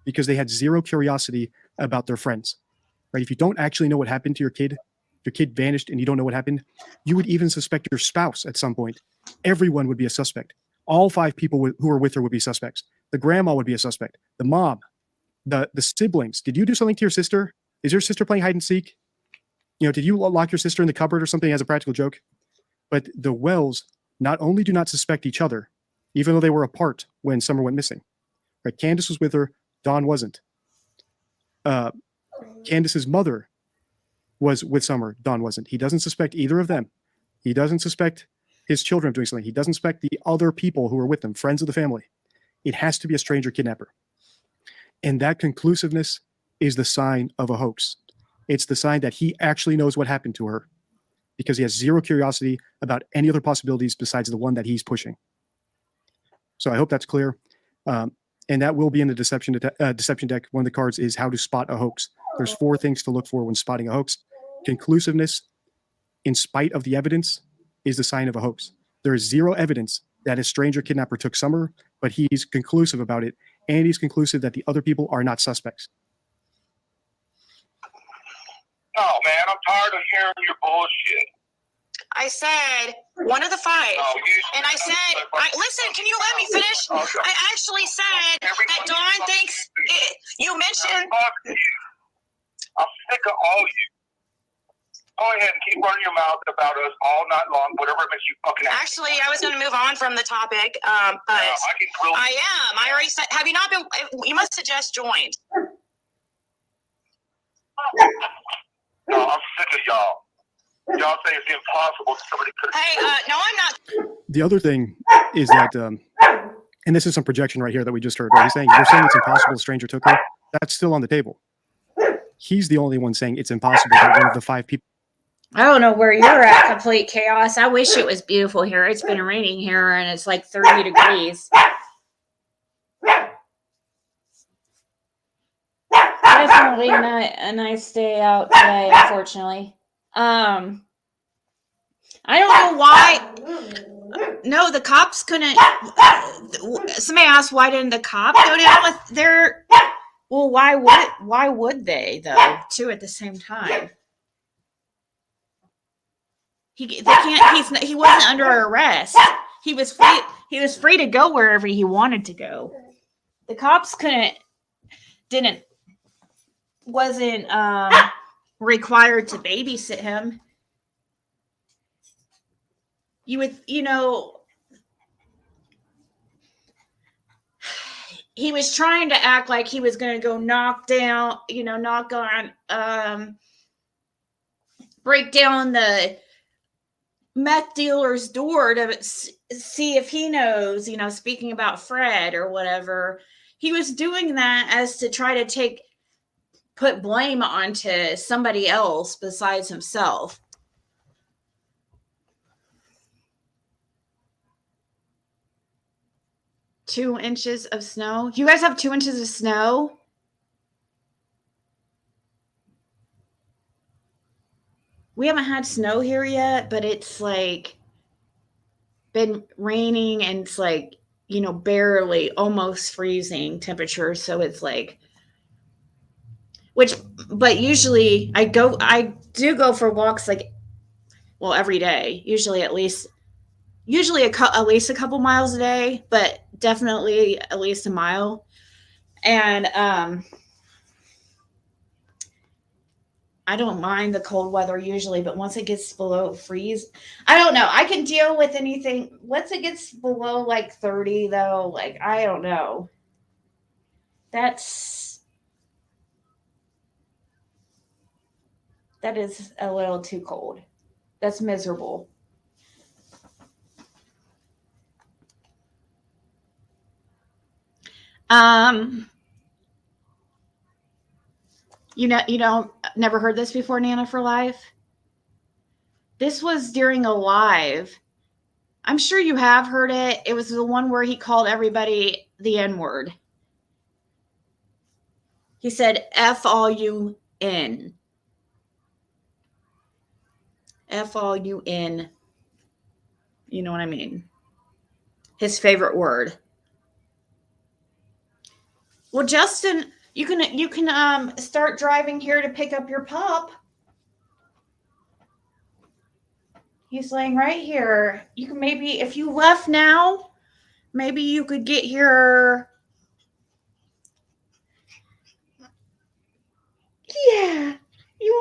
because they had zero curiosity about their friends, right? If you don't actually know what happened to your kid vanished and you don't know what happened, you would even suspect your spouse at some point. Everyone would be a suspect. All 5 people who were with her would be suspects. The grandma would be a suspect. The mom, the siblings. Did you do something to your sister? Is your sister playing hide and seek? Did you lock your sister in the cupboard or something as a practical joke? But the Wells not only do not suspect each other, even though they were apart when Summer went missing. Right? Candace was with her. Dawn wasn't. Candace's mother was with Summer. Dawn wasn't. He doesn't suspect either of them. He doesn't suspect his children of doing something. He doesn't suspect the other people who were with them, friends of the family. It has to be a stranger kidnapper. And that conclusiveness is the sign of a hoax. It's the sign that he actually knows what happened to her because he has zero curiosity about any other possibilities besides the one that he's pushing. So I hope that's clear. And that will be in the deception deck. One of the cards is how to spot a hoax. There's 4 things to look for when spotting a hoax. Conclusiveness, in spite of the evidence, is the sign of a hoax. There is zero evidence that a stranger kidnapper took Summer, but he's conclusive about it, and he's conclusive that the other people are not suspects. No, man, I'm tired of hearing your bullshit. I said one of the 5. And I said, listen, can you let me finish? Okay. I actually said that Dawn thinks you mentioned. Fuck you. I'm sick of all you. Go ahead and keep running your mouth about us all night long, whatever makes you fucking happy. Actually, I was going to move on from the topic, but I am. I already said, have you not been? You must have just joined. No, I'm sick of y'all. Y'all say it's impossible. Somebody could. Hey, no, I'm not. The other thing is that, and this is some projection right here that we just heard. Right? You're saying it's impossible a stranger took her. That's still on the table. He's the only one saying it's impossible that one of the 5 people. I don't know where you're at, complete chaos. I wish it was beautiful here. It's been raining here and it's like 30 degrees. Definitely not a nice day out today, unfortunately. I don't know why. No, the cops couldn't. Somebody asked, why didn't the cops go down with their? Well, why would they though? Two at the same time. He wasn't under arrest. He was free. He was free to go wherever he wanted to go. The cops wasn't required to babysit him. He was trying to act like he was going to go break down the meth dealer's door to see if he knows, speaking about Fred or whatever. He was doing that as to try to put blame onto somebody else besides himself. Two inches of snow. You guys have 2 inches of snow? We haven't had snow here yet, but it's like been raining and it's like, you know, barely almost freezing temperature. So it's like, but usually I do go for walks like, well, every day, usually at least a couple miles a day, but definitely at least a mile. And I don't mind the cold weather usually, but once it gets below freeze, I don't know. I can deal with anything. Once it gets below like 30 though, like I don't know. That is a little too cold. That's miserable. Never heard this before, Nana for Life? This was during a live. I'm sure you have heard it. It was the one where he called everybody the N-word. He said, F all you in. F all you in. You know what I mean? His favorite word. Well, Justin, you can start driving here to pick up your pup. He's laying right here. You can maybe, if you left now, maybe you could get here. Yeah. You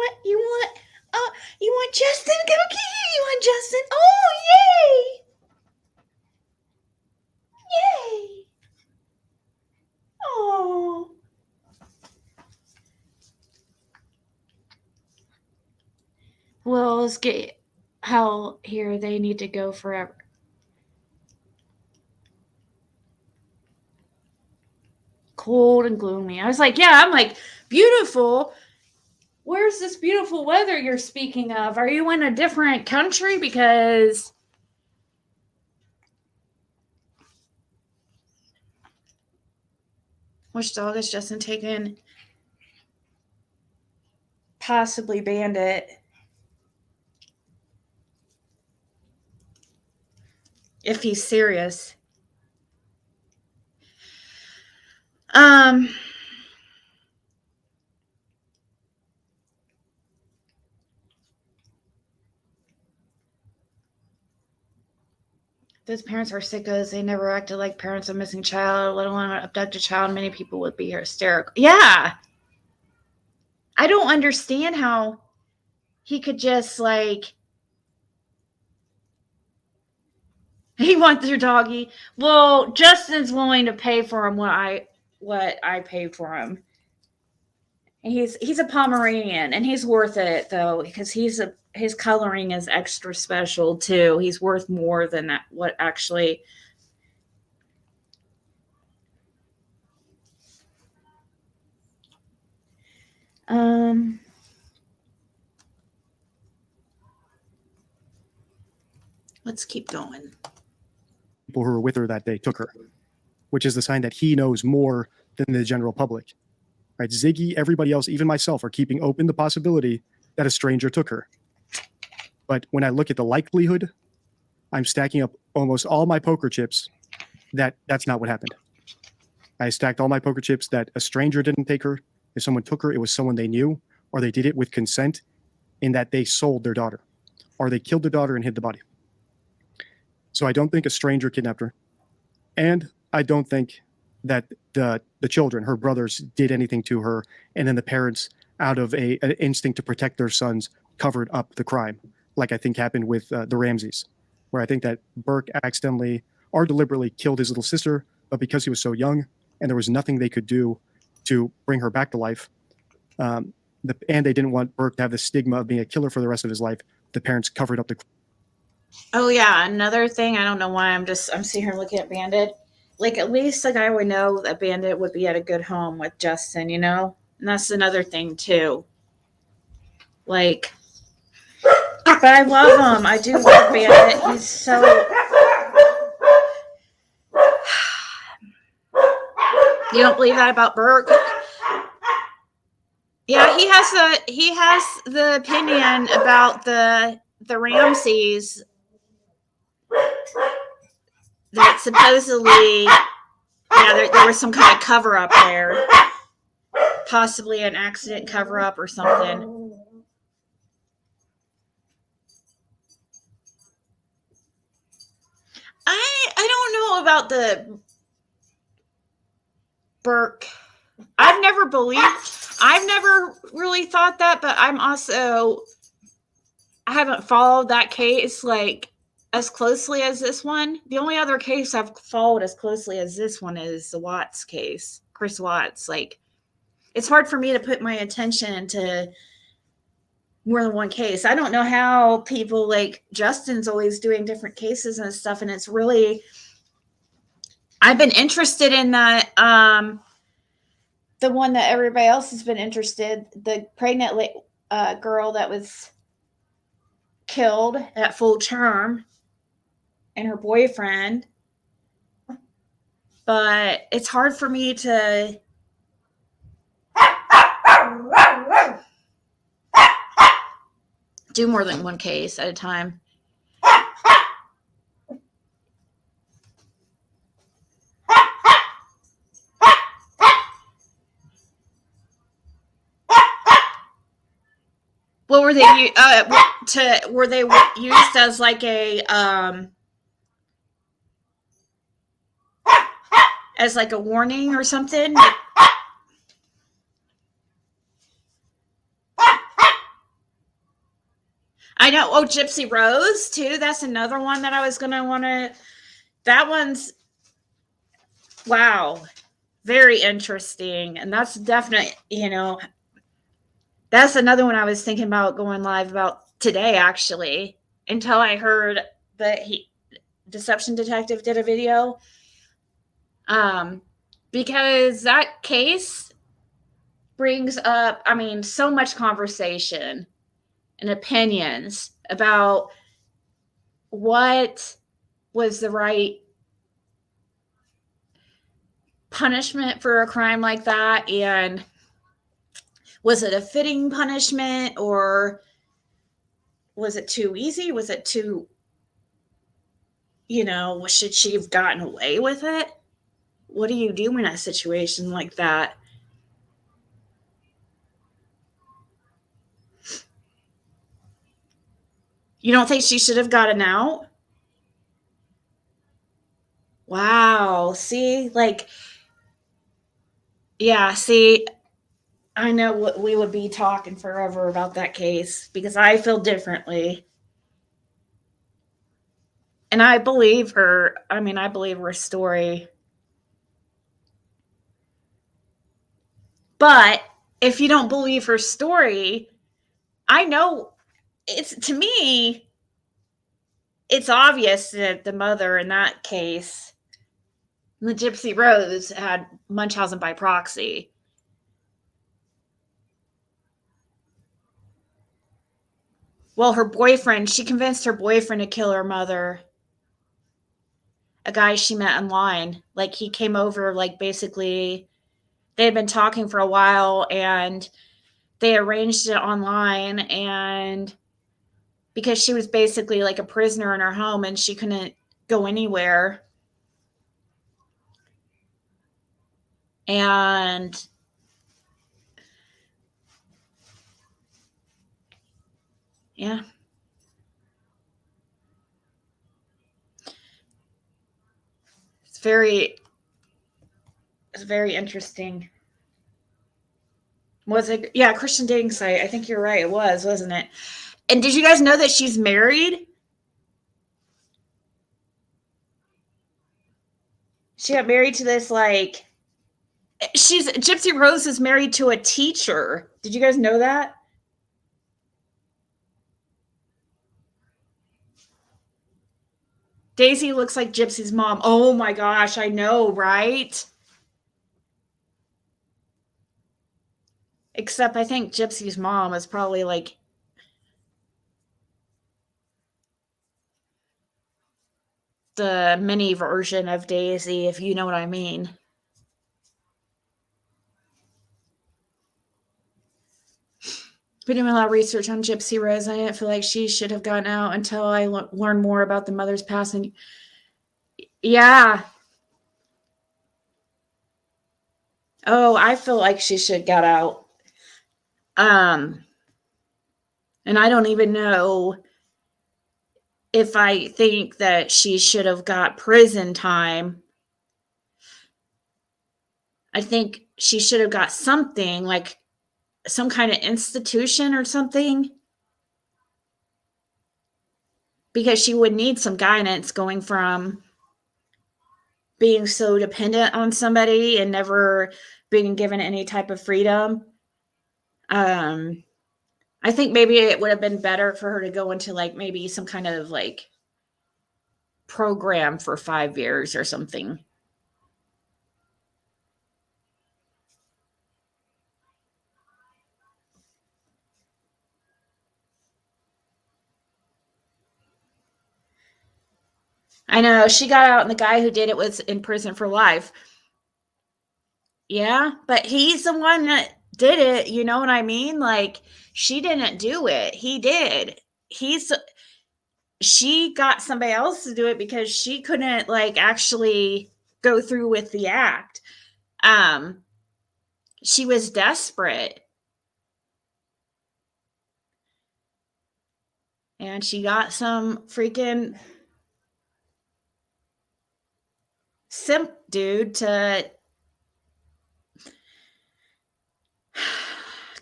want Justin? Come here. You want Justin? Oh, yay. Yay. Oh. Well, let's get how here they need to go forever. Cold and gloomy. I was like, yeah, I'm like, beautiful. Where's this beautiful weather you're speaking of? Are you in a different country? Because which dog is Justin taken? Possibly Bandit. If he's serious. Those parents are sickos. They never acted like parents of a missing child, let alone an abducted child. Many people would be hysterical. Yeah. I don't understand how he could just like, he wants their doggy. Well, Justin's willing to pay for him what I pay for him. He's a Pomeranian, and he's worth it though, because his coloring is extra special too. He's worth more than that. What actually? Let's keep going. People who were with her that day took her, which is the sign that he knows more than the general public. Right? Ziggy, everybody else, even myself, are keeping open the possibility that a stranger took her. But when I look at the likelihood, I'm stacking up almost all my poker chips that that's not what happened. I stacked all my poker chips that a stranger didn't take her. If someone took her, it was someone they knew, or they did it with consent, in that they sold their daughter, or they killed their daughter and hid the body. So I don't think a stranger kidnapped her. And I don't think that the children, her brothers, did anything to her, and then the parents, out of an instinct to protect their sons, covered up the crime, like I think happened with the Ramseys, where I think that Burke accidentally or deliberately killed his little sister, but because he was so young and there was nothing they could do to bring her back to life, and they didn't want Burke to have the stigma of being a killer for the rest of his life, the parents covered up the crime. Oh yeah, another thing, I don't know why I'm sitting here looking at Bandit. Like, at least the guy would know that Bandit would be at a good home with Justin, you know? And that's another thing too. Like, but I love him. I do love Bandit. He's so You don't believe that about Burke? Yeah, he has the opinion about the Ramseys. that supposedly, there was some kind of cover up there, possibly an accident cover up or something. I don't know about the Burke. I've never really thought that, but I haven't followed that case like as closely as this one. The only other case I've followed as closely as this one is the Watts case, Chris Watts. Like, it's hard for me to put my attention into more than one case. I don't know how people like Justin's always doing different cases and stuff, and it's really, I've been interested in that. The one that everybody else has been interested, the pregnant girl that was killed at full term, and her boyfriend. But it's hard for me to do more than one case at a time. What were they were they used as like a as like a warning or something? I know. Oh, Gypsy Rose too. That's another one that I was gonna want to. That one's, wow, very interesting, and that's definitely, that's another one I was thinking about going live about today, actually, until I heard that Deception Detective did a video, because that case brings up, so much conversation and opinions about what was the right punishment for a crime like that, and was it a fitting punishment, or was it too easy? Was it too, should she have gotten away with it? What do you do in a situation like that? You don't think she should have gotten out? Wow. See, I know what we would be talking forever about that case, because I feel differently. And I believe her. I believe her story. But if you don't believe her story, I know to me, it's obvious that the mother in that case, the Gypsy Rose, had Munchausen by proxy. Well, her boyfriend, she convinced her boyfriend to kill her mother. A guy she met online. Like, he came over, basically, they had been talking for a while, and they arranged it online, and because she was basically like a prisoner in her home and she couldn't go anywhere. And yeah. It's very interesting. Was it? Yeah, Christian dating site. I think you're right. It was, wasn't it? And did you guys know that she's married? She got married to this, Gypsy Rose is married to a teacher. Did you guys know that? Daisy looks like Gypsy's mom. Oh my gosh, I know, right? Except I think Gypsy's mom is probably the mini version of Daisy, if you know what I mean. Been doing a lot of research on Gypsy Rose. I didn't feel like she should have gotten out until I learned more about the mother's passing. Yeah. Oh, I feel like she should get out. And I don't even know if I think that she should have got prison time. I think she should have got something like some kind of institution or something, because she would need some guidance going from being so dependent on somebody and never being given any type of freedom. I think maybe it would have been better for her to go into like maybe some kind of like program for 5 years or something. I know she got out and the guy who did it was in prison for life. Yeah, but he's the one that did it, you know what I mean? Like she didn't do it. He did. She got somebody else to do it because she couldn't like actually go through with the act. She was desperate. And she got some freaking simp dude to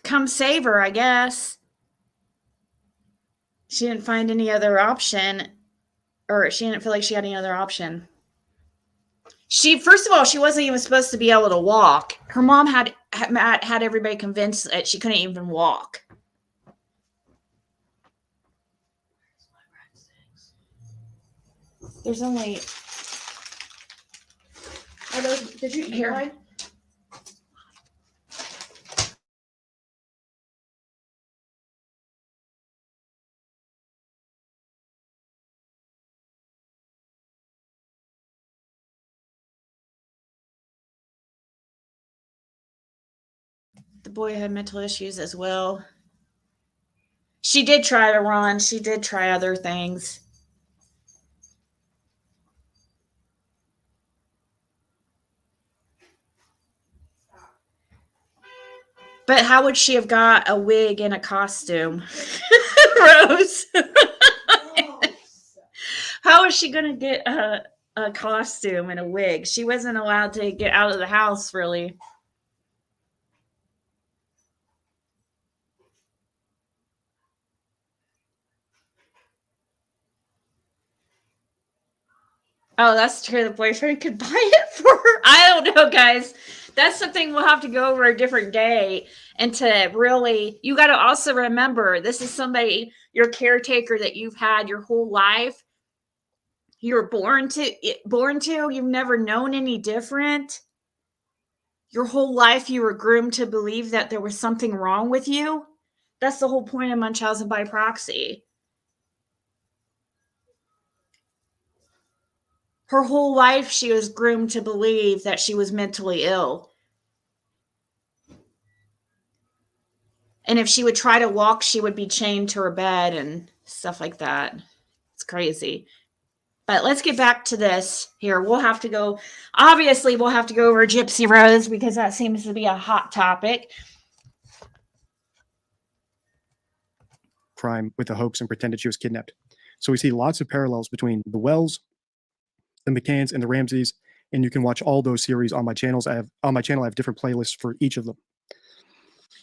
come save her, I guess. She didn't find any other option, or she didn't feel like she had any other option. First of all, she wasn't even supposed to be able to walk. Her mom had everybody convinced that she couldn't even walk. There's only. Are those? Did you eat one? The boy had mental issues as well. She did try to run. She did try other things. But how would she have got a wig and a costume? Rose. How is she going to get a costume and a wig? She wasn't allowed to get out of the house, really. Oh, that's true. The boyfriend could buy it for her. I don't know, guys. That's something we'll have to go over a different day. And to really, you got to also remember, this is somebody, your caretaker that you've had your whole life. You're born to, you've never known any different. Your whole life, you were groomed to believe that there was something wrong with you. That's the whole point of Munchausen by proxy. Her whole life, she was groomed to believe that she was mentally ill. And if she would try to walk, she would be chained to her bed and stuff like that. It's crazy. But let's get back to this here. We'll have to go, obviously, we'll have to go over Gypsy Rose because that seems to be a hot topic. Crime with a hoax and pretended she was kidnapped. So we see lots of parallels between the Wells, the McCanns, and the Ramseys, and you can watch all those series on my channels. I have different playlists for each of them.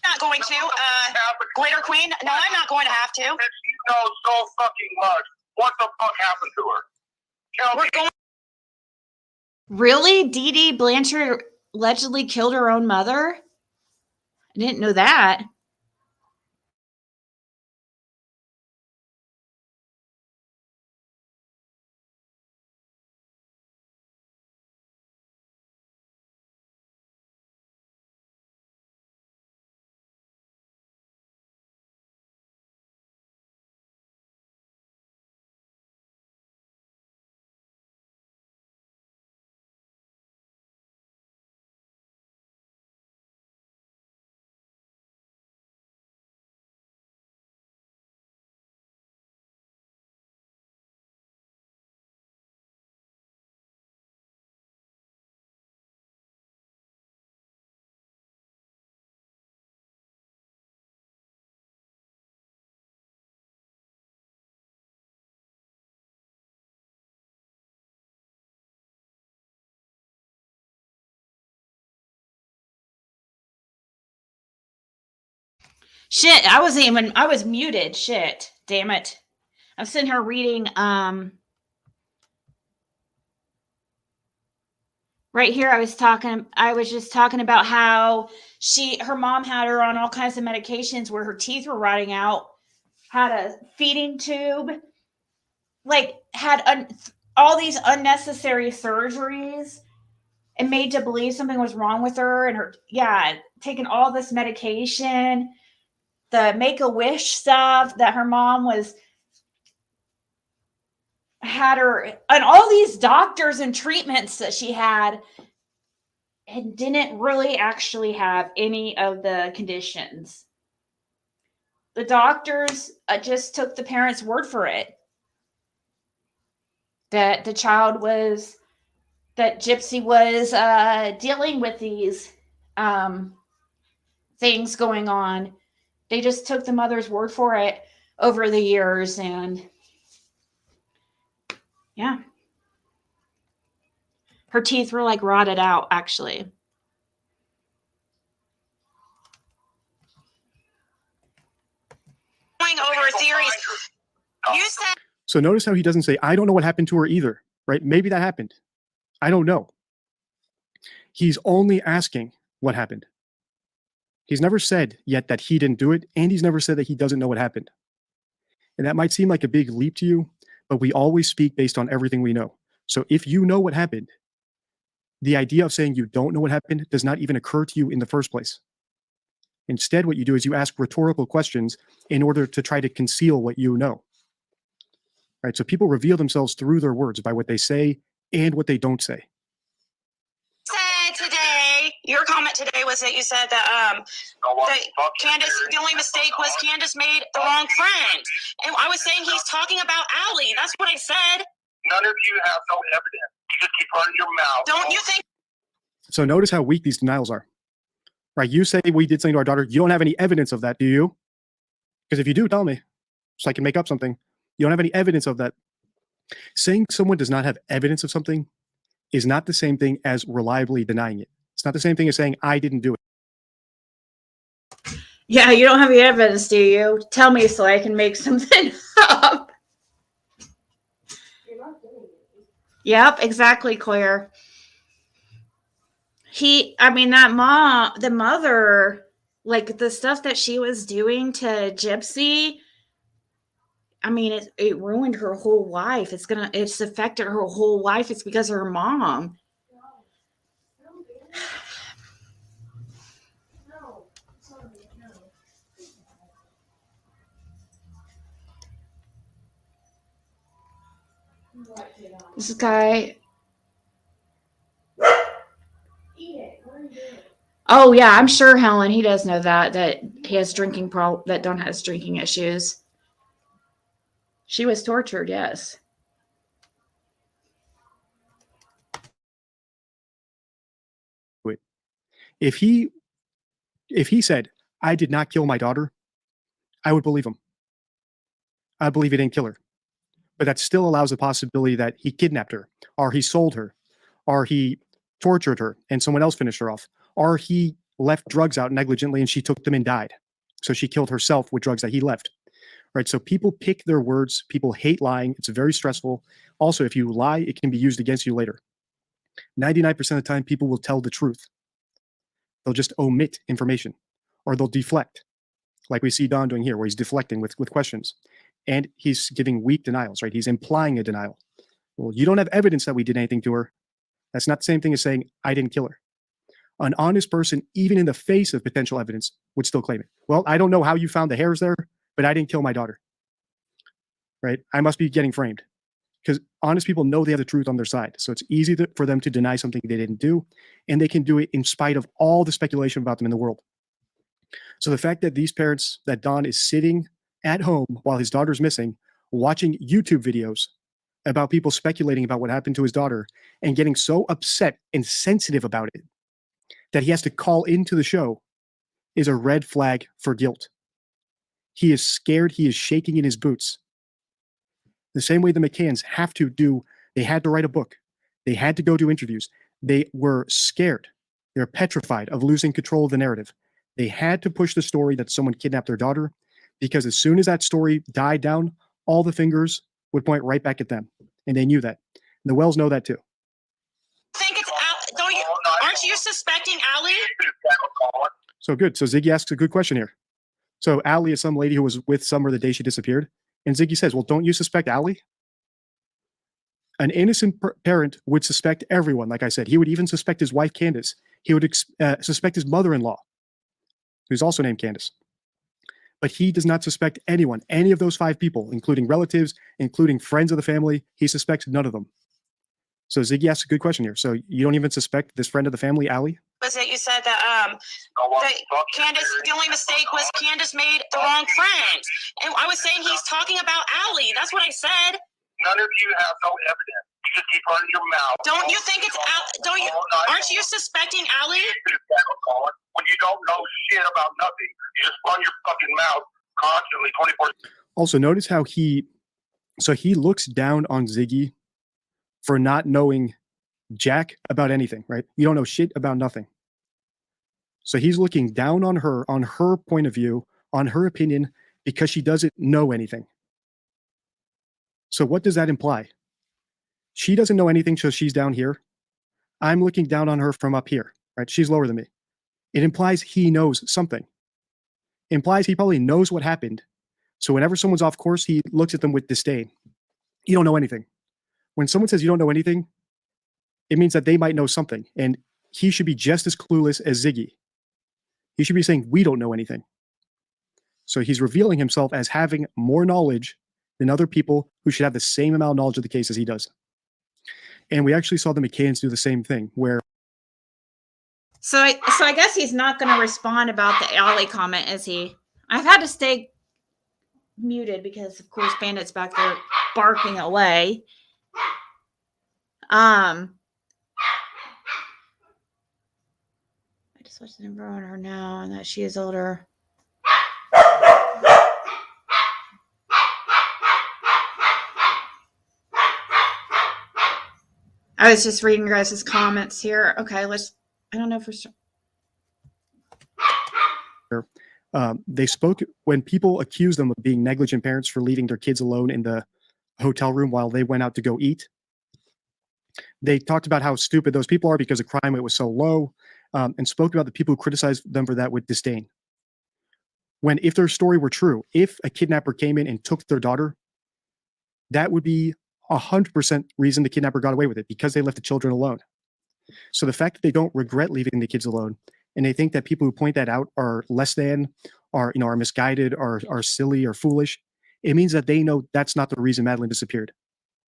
Not going to. Glitter Queen? No, I'm not going to have to. If you know so fucking much, what the fuck happened to her? Tell me. Really? Dee Dee Blanchard allegedly killed her own mother? I didn't know that. Shit, I was muted. Shit. Damn it. I'm sitting here reading right here I was just talking about how her mom had her on all kinds of medications where her teeth were rotting out, had a feeding tube, like had all these unnecessary surgeries and made to believe something was wrong with her, and taking all this medication, the Make-A-Wish stuff that her mom had her, and all these doctors and treatments that she had, and didn't really actually have any of the conditions. The doctors just took the parents' word for it, that that Gypsy was dealing with these things going on. They just took the mother's word for it over the years, and yeah. Her teeth were like rotted out, actually. Going over theories. You said. So notice how he doesn't say, I don't know what happened to her either, right? Maybe that happened. I don't know. He's only asking what happened. He's never said yet that he didn't do it, and he's never said that he doesn't know what happened. And that might seem like a big leap to you, but we always speak based on everything we know. So if you know what happened, the idea of saying you don't know what happened does not even occur to you in the first place. Instead, what you do is you ask rhetorical questions in order to try to conceal what you know. Right? So people reveal themselves through their words by what they say and what they don't say. Today, your comment today was that you said that Candace, the only mistake was Candace made the wrong friend. And I was saying he's talking about Allie. That's what I said. None of you have no evidence. You just keep running your mouth. Don't you think? So notice how weak these denials are. Right? You say we did something to our daughter. You don't have any evidence of that, do you? Because if you do, tell me, so I can make up something. You don't have any evidence of that. Saying someone does not have evidence of something is not the same thing as reliably denying it. It's not the same thing as saying, I didn't do it. Yeah, you don't have any evidence, do you? Tell me so I can make something up. Yep, exactly, Claire. The mother, like the stuff that she was doing to Gypsy, I mean, it ruined her whole life. It's affected her whole life. It's because of her mom. This guy. Oh yeah, I'm sure Helen. He does know that he has that Dawn has drinking issues. She was tortured, yes. If he said, I did not kill my daughter, I would believe him. I believe he didn't kill her. But that still allows the possibility that he kidnapped her, or he sold her, or he tortured her and someone else finished her off, or he left drugs out negligently and she took them and died. So she killed herself with drugs that he left. Right? So people pick their words. People hate lying. It's very stressful. Also, if you lie, it can be used against you later. 99% of the time, people will tell the truth. They'll just omit information, or they'll deflect, like we see Don doing here, where he's deflecting with questions. And he's giving weak denials, right? He's implying a denial. Well, you don't have evidence that we did anything to her. That's not the same thing as saying, I didn't kill her. An honest person, even in the face of potential evidence, would still claim it. Well, I don't know how you found the hairs there, but I didn't kill my daughter. Right? I must be getting framed. Because honest people know they have the truth on their side. So it's easy for them to deny something they didn't do, and they can do it in spite of all the speculation about them in the world. So the fact that these parents, that Don is sitting at home while his daughter's missing, watching YouTube videos about people speculating about what happened to his daughter and getting so upset and sensitive about it that he has to call into the show is a red flag for guilt. He is scared. He is shaking in his boots. The same way the McCanns they had to write a book. They had to go do interviews. They were scared. They're petrified of losing control of the narrative. They had to push the story that someone kidnapped their daughter because as soon as that story died down, all the fingers would point right back at them. And they knew that. And the Wells know that too. Think it's don't you? Aren't you suspecting Allie? So good. So Ziggy asks a good question here. So Allie is some lady who was with Summer the day she disappeared. And Ziggy says, well, don't you suspect Allie? An innocent parent would suspect everyone. Like I said, he would even suspect his wife, Candace. He would suspect his mother-in-law, who's also named Candace. But he does not suspect anyone, any of those 5 people, including relatives, including friends of the family. He suspects none of them. So Ziggy asks a good question here. So you don't even suspect this friend of the family, Allie? Was it you said that Candace, the only mistake was Candace made the wrong friend. And I was saying he's talking about Allie. That's what I said. None of you have no evidence. You just keep running your mouth. Don't you think it's aren't you suspecting Allie? When you don't know shit about nothing, you just run your fucking mouth constantly 24. Also, notice how he looks down on Ziggy for not knowing jack about anything, right? You don't know shit about nothing. So he's looking down on her point of view, on her opinion, because she doesn't know anything. So what does that imply? She doesn't know anything, so she's down here. I'm looking down on her from up here, right? She's lower than me. It implies he knows something. It implies he probably knows what happened. So whenever someone's off course, he looks at them with disdain. You don't know anything. When someone says you don't know anything, it means that they might know something. And he should be just as clueless as Ziggy. He should be saying, we don't know anything. So he's revealing himself as having more knowledge than other people who should have the same amount of knowledge of the case as he does. And we actually saw the McCanns do the same thing, where So I guess he's not going to respond about the Allie comment, is he? I've had to stay muted because, of course, Bandit's back there barking away. I just watched the number on her now, and that she is older. I was just reading your guys' comments here. Okay, I don't know if we're they spoke when people accused them of being negligent parents for leaving their kids alone in the hotel room while they went out to go eat. They talked about how stupid those people are because the crime rate was so low, and spoke about the people who criticized them for that with disdain. When if their story were true, if a kidnapper came in and took their daughter, that would be 100% reason the kidnapper got away with it, because they left the children alone. So the fact that they don't regret leaving the kids alone, and they think that people who point that out are less than, are misguided, are silly or foolish, it means that they know that's not the reason Madeleine disappeared,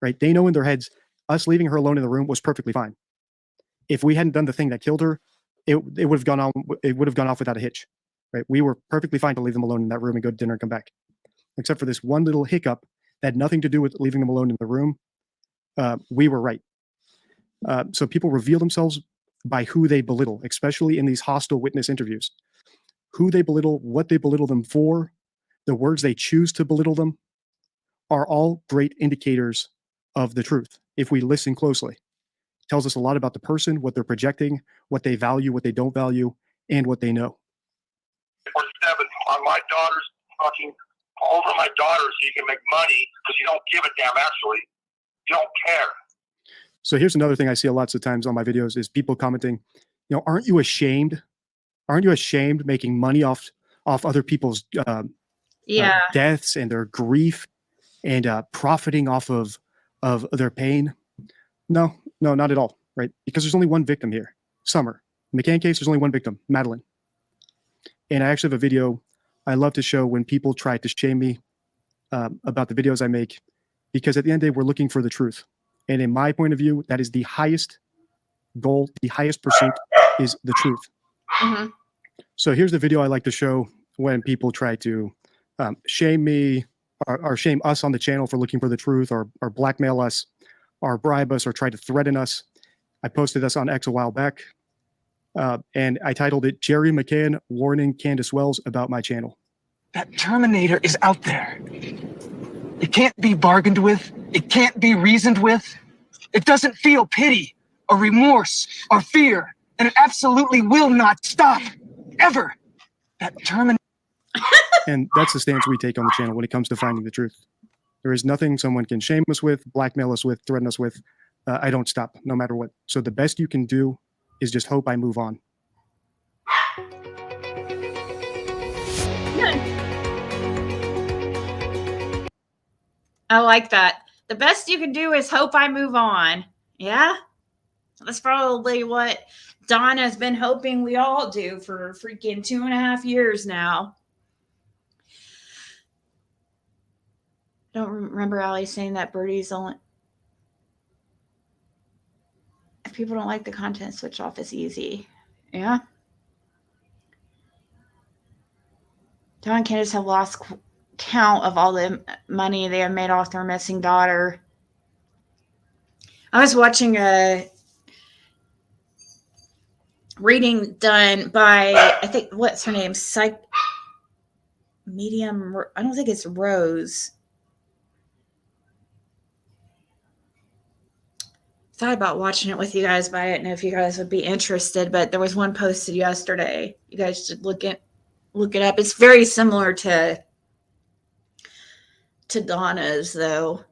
right? They know in their heads, us leaving her alone in the room was perfectly fine. If we hadn't done the thing that killed her, it would have gone on. It would have gone off without a hitch, right? We were perfectly fine to leave them alone in that room and go to dinner and come back, except for this one little hiccup that had nothing to do with leaving them alone in the room. We were right. So people reveal themselves by who they belittle, especially in these hostile witness interviews. Who they belittle, what they belittle them for, the words they choose to belittle them are all great indicators of the truth. If we listen closely, it tells us a lot about the person, what they're projecting, what they value, what they don't value, and what they know. 7 on my daughter's fucking over my daughter so you can make money because you don't give a damn, actually. You don't care. So here's another thing I see lots of times on my videos is people commenting, aren't you ashamed? Aren't you ashamed making money off other people's deaths and their grief and profiting off of their pain? No, not at all, right? Because there's only one victim here, Summer. In the McCann case, there's only one victim, Madeleine. And I actually have a video I love to show when people try to shame me about the videos I make, because at the end of the day, we're looking for the truth. And in my point of view, that is the highest goal, the highest pursuit is the truth. Mm-hmm. So here's the video I like to show when people try to shame me or shame us on the channel for looking for the truth, or blackmail us, or bribe us, or try to threaten us. I posted this on X a while back, and I titled it, Jerry McCann Warning Candace Wells About My Channel. That Terminator is out there. It can't be bargained with. It can't be reasoned with. It doesn't feel pity or remorse or fear, and it absolutely will not stop, ever. That terminator. And that's the stance we take on the channel when it comes to finding the truth. There is nothing someone can shame us with, blackmail us with, threaten us with. I don't stop, no matter what. So the best you can do is just hope I move on. I like that. The best you can do is hope I move on. Yeah? That's probably what Don has been hoping we all do for freaking 2.5 years now. I don't remember Ali saying that Birdie's only. If people don't like the content, switch off is easy. Yeah. Don and Candace have lost count of all the money they have made off their missing daughter. I was watching a reading done by, I think, what's her name? Medium. I don't think it's Rose. Thought about watching it with you guys, but I didn't know if you guys would be interested. But there was one posted yesterday. You guys should look it up. It's very similar to Donna's, though.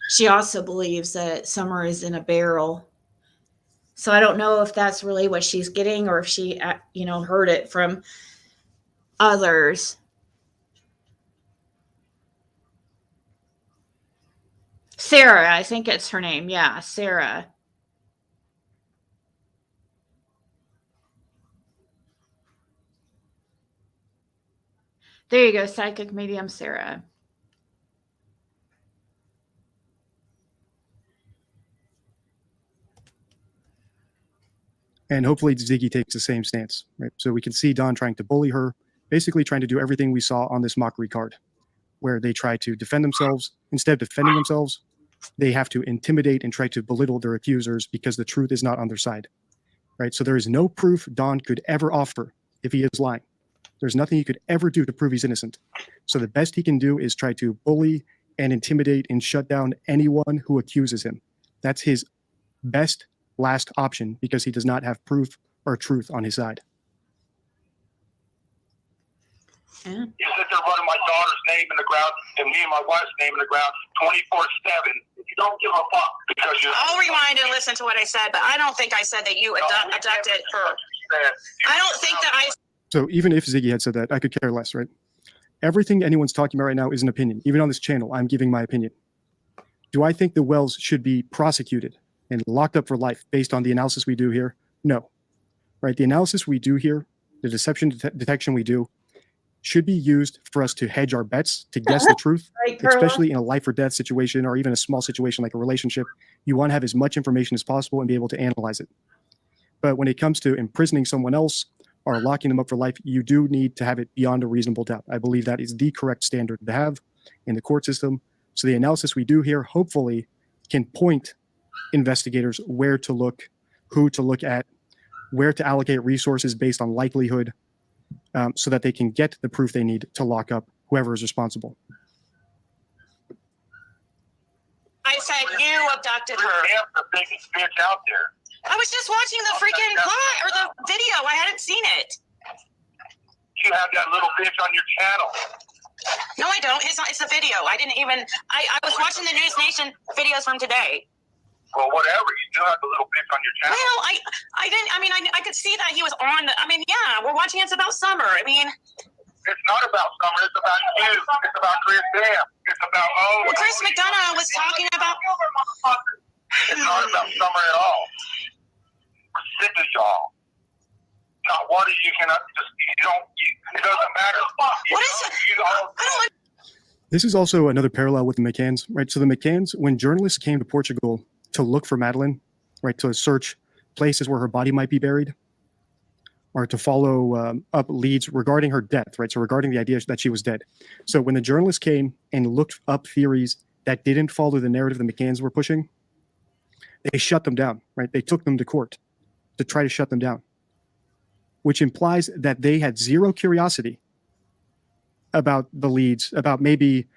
She also believes that Summer is in a barrel. So I don't know if that's really what she's getting or if she, heard it from others. Sarah, I think it's her name. Yeah, Sarah. There you go, psychic medium Sarah. And hopefully Ziggy takes the same stance, right? So we can see Don trying to bully her, basically trying to do everything we saw on this mockery card, where they try to defend themselves. Instead of defending themselves, they have to intimidate and try to belittle their accusers because the truth is not on their side, right? So there is no proof Don could ever offer if he is lying. There's nothing he could ever do to prove he's innocent. So the best he can do is try to bully and intimidate and shut down anyone who accuses him. That's his best last option because he does not have proof or truth on his side. Yeah. You sit there running my daughter's name in the ground and me and my wife's name in the ground 24/7. You don't give a fuck because you're. I'll rewind and listen to what I said, but I don't think I said that you abducted her. I don't think that I. So even if Ziggy had said that, I could care less, right? Everything anyone's talking about right now is an opinion. Even on this channel, I'm giving my opinion. Do I think the Wells should be prosecuted and locked up for life based on the analysis we do here? No. Right? The analysis we do here, the deception detection we do, should be used for us to hedge our bets, to guess the truth, Right, Carla? especially in a life or death situation or even a small situation like a relationship. You want to have as much information as possible and be able to analyze it. But when it comes to imprisoning someone else or locking them up for life, you do need to have it beyond a reasonable doubt. I believe that is the correct standard to have in the court system. So the analysis we do here hopefully can point investigators where to look, who to look at, where to allocate resources based on likelihood, so that they can get the proof they need to lock up whoever is responsible. I said you abducted her. You're the biggest bitch out there. I was just watching the freaking live or the video. I hadn't seen it. You have that little bitch on your channel. No, I don't. It's a video. I didn't even. I was watching the News Nation videos from today. Well, whatever. You still have the little bitch on your channel. Well, I didn't. I mean, I could see that he was on. Yeah, we're watching. It's about Summer. I mean, It's not about Summer. It's about you. It's about Chris Dam. It's about well, Chris McDonough was talking about. It's not about Summer at all. We're sick of y'all. Not one of you can just. You don't. It doesn't matter. What is it? I don't. This is also another parallel with the McCanns, right? So the McCanns, when journalists came to Portugal to look for Madeleine, right, to search places where her body might be buried, or to follow up leads regarding her death, right? So regarding the idea that she was dead. So when the journalists came and looked up theories that didn't follow the narrative the McCanns were pushing, they shut them down, right? They took them to court to try to shut them down, which implies that they had zero curiosity about the leads, about maybe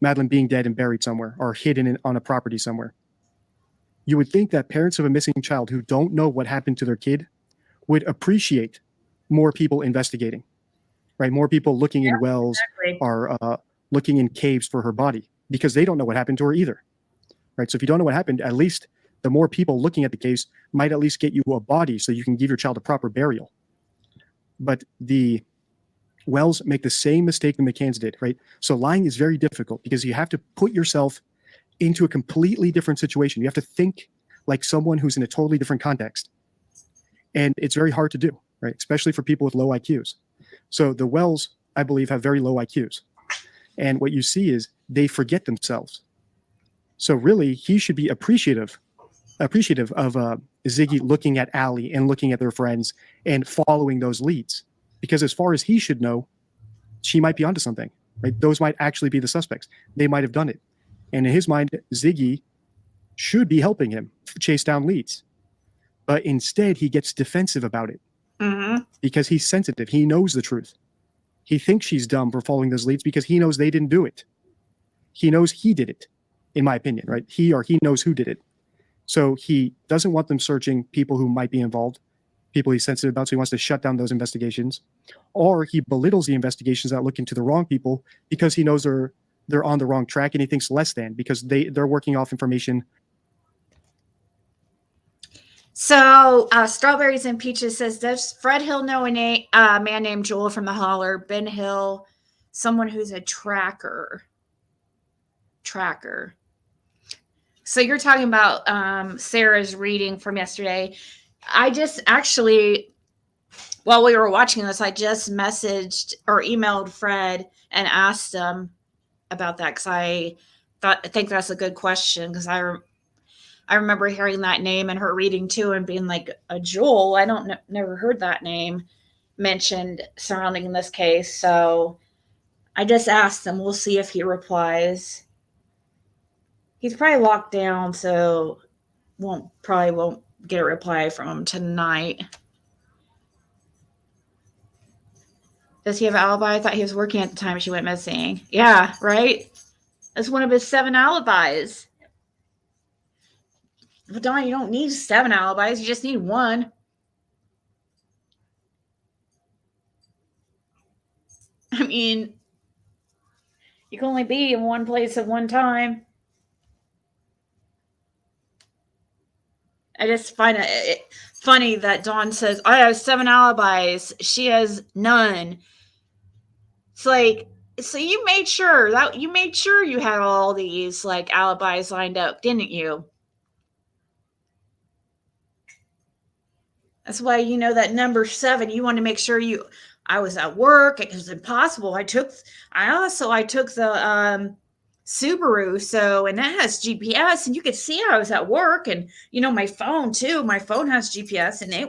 Madeleine being dead and buried somewhere or hidden on a property somewhere. You would think that parents of a missing child who don't know what happened to their kid would appreciate more people investigating, right? More people looking in wells Exactly. are looking in caves for her body because they don't know what happened to her either, right? So if you don't know what happened, at least the more people looking at the case might at least get you a body so you can give your child a proper burial. But the Wells make the same mistake the McCanns did, right? So lying is very difficult because you have to put yourself into a completely different situation. You have to think like someone who's in a totally different context. And it's very hard to do, right? Especially for people with low IQs. So the Wells, I believe, have very low IQs. And what you see is they forget themselves. So really, he should be appreciative of Ziggy looking at Allie and looking at their friends and following those leads. Because as far as he should know, she might be onto something, right? Those might actually be the suspects. They might have done it. And in his mind, Ziggy should be helping him chase down leads. But instead, he gets defensive about it because he's sensitive. He knows the truth. He thinks she's dumb for following those leads because he knows they didn't do it. He knows he did it, in my opinion, right? He knows who did it. So he doesn't want them searching people who might be involved, people he's sensitive about, so he wants to shut down those investigations. Or he belittles the investigations that look into the wrong people because he knows they're on the wrong track and he thinks less than because they're working off information. So Strawberries and Peaches says, does Fred Hill know a man named Joel from the Holler? Ben Hill, someone who's a tracker. So you're talking about Sarah's reading from yesterday. I just actually, while we were watching this, I just messaged or emailed Fred and asked him about that because I think that's a good question because I remember hearing that name and her reading too and being like, a Joel, I never heard that name mentioned surrounding this case. So I just asked him. We'll see if he replies. He's probably locked down, so probably won't get a reply from him tonight. Does he have an alibi? I thought he was working at the time she went missing. Yeah, right? That's one of his 7 alibis. But Don, you don't need 7 alibis. You just need 1. I mean, you can only be in one place at one time. I just find it funny that Dawn says, I have 7 alibis. She has none. It's like, so you made sure you had all these like alibis lined up, didn't you? That's why you know that number 7, you want to make sure I was at work. It was impossible. I took the Subaru, and that has GPS, and you could see I was at work, and my phone too. My phone has GPS, and they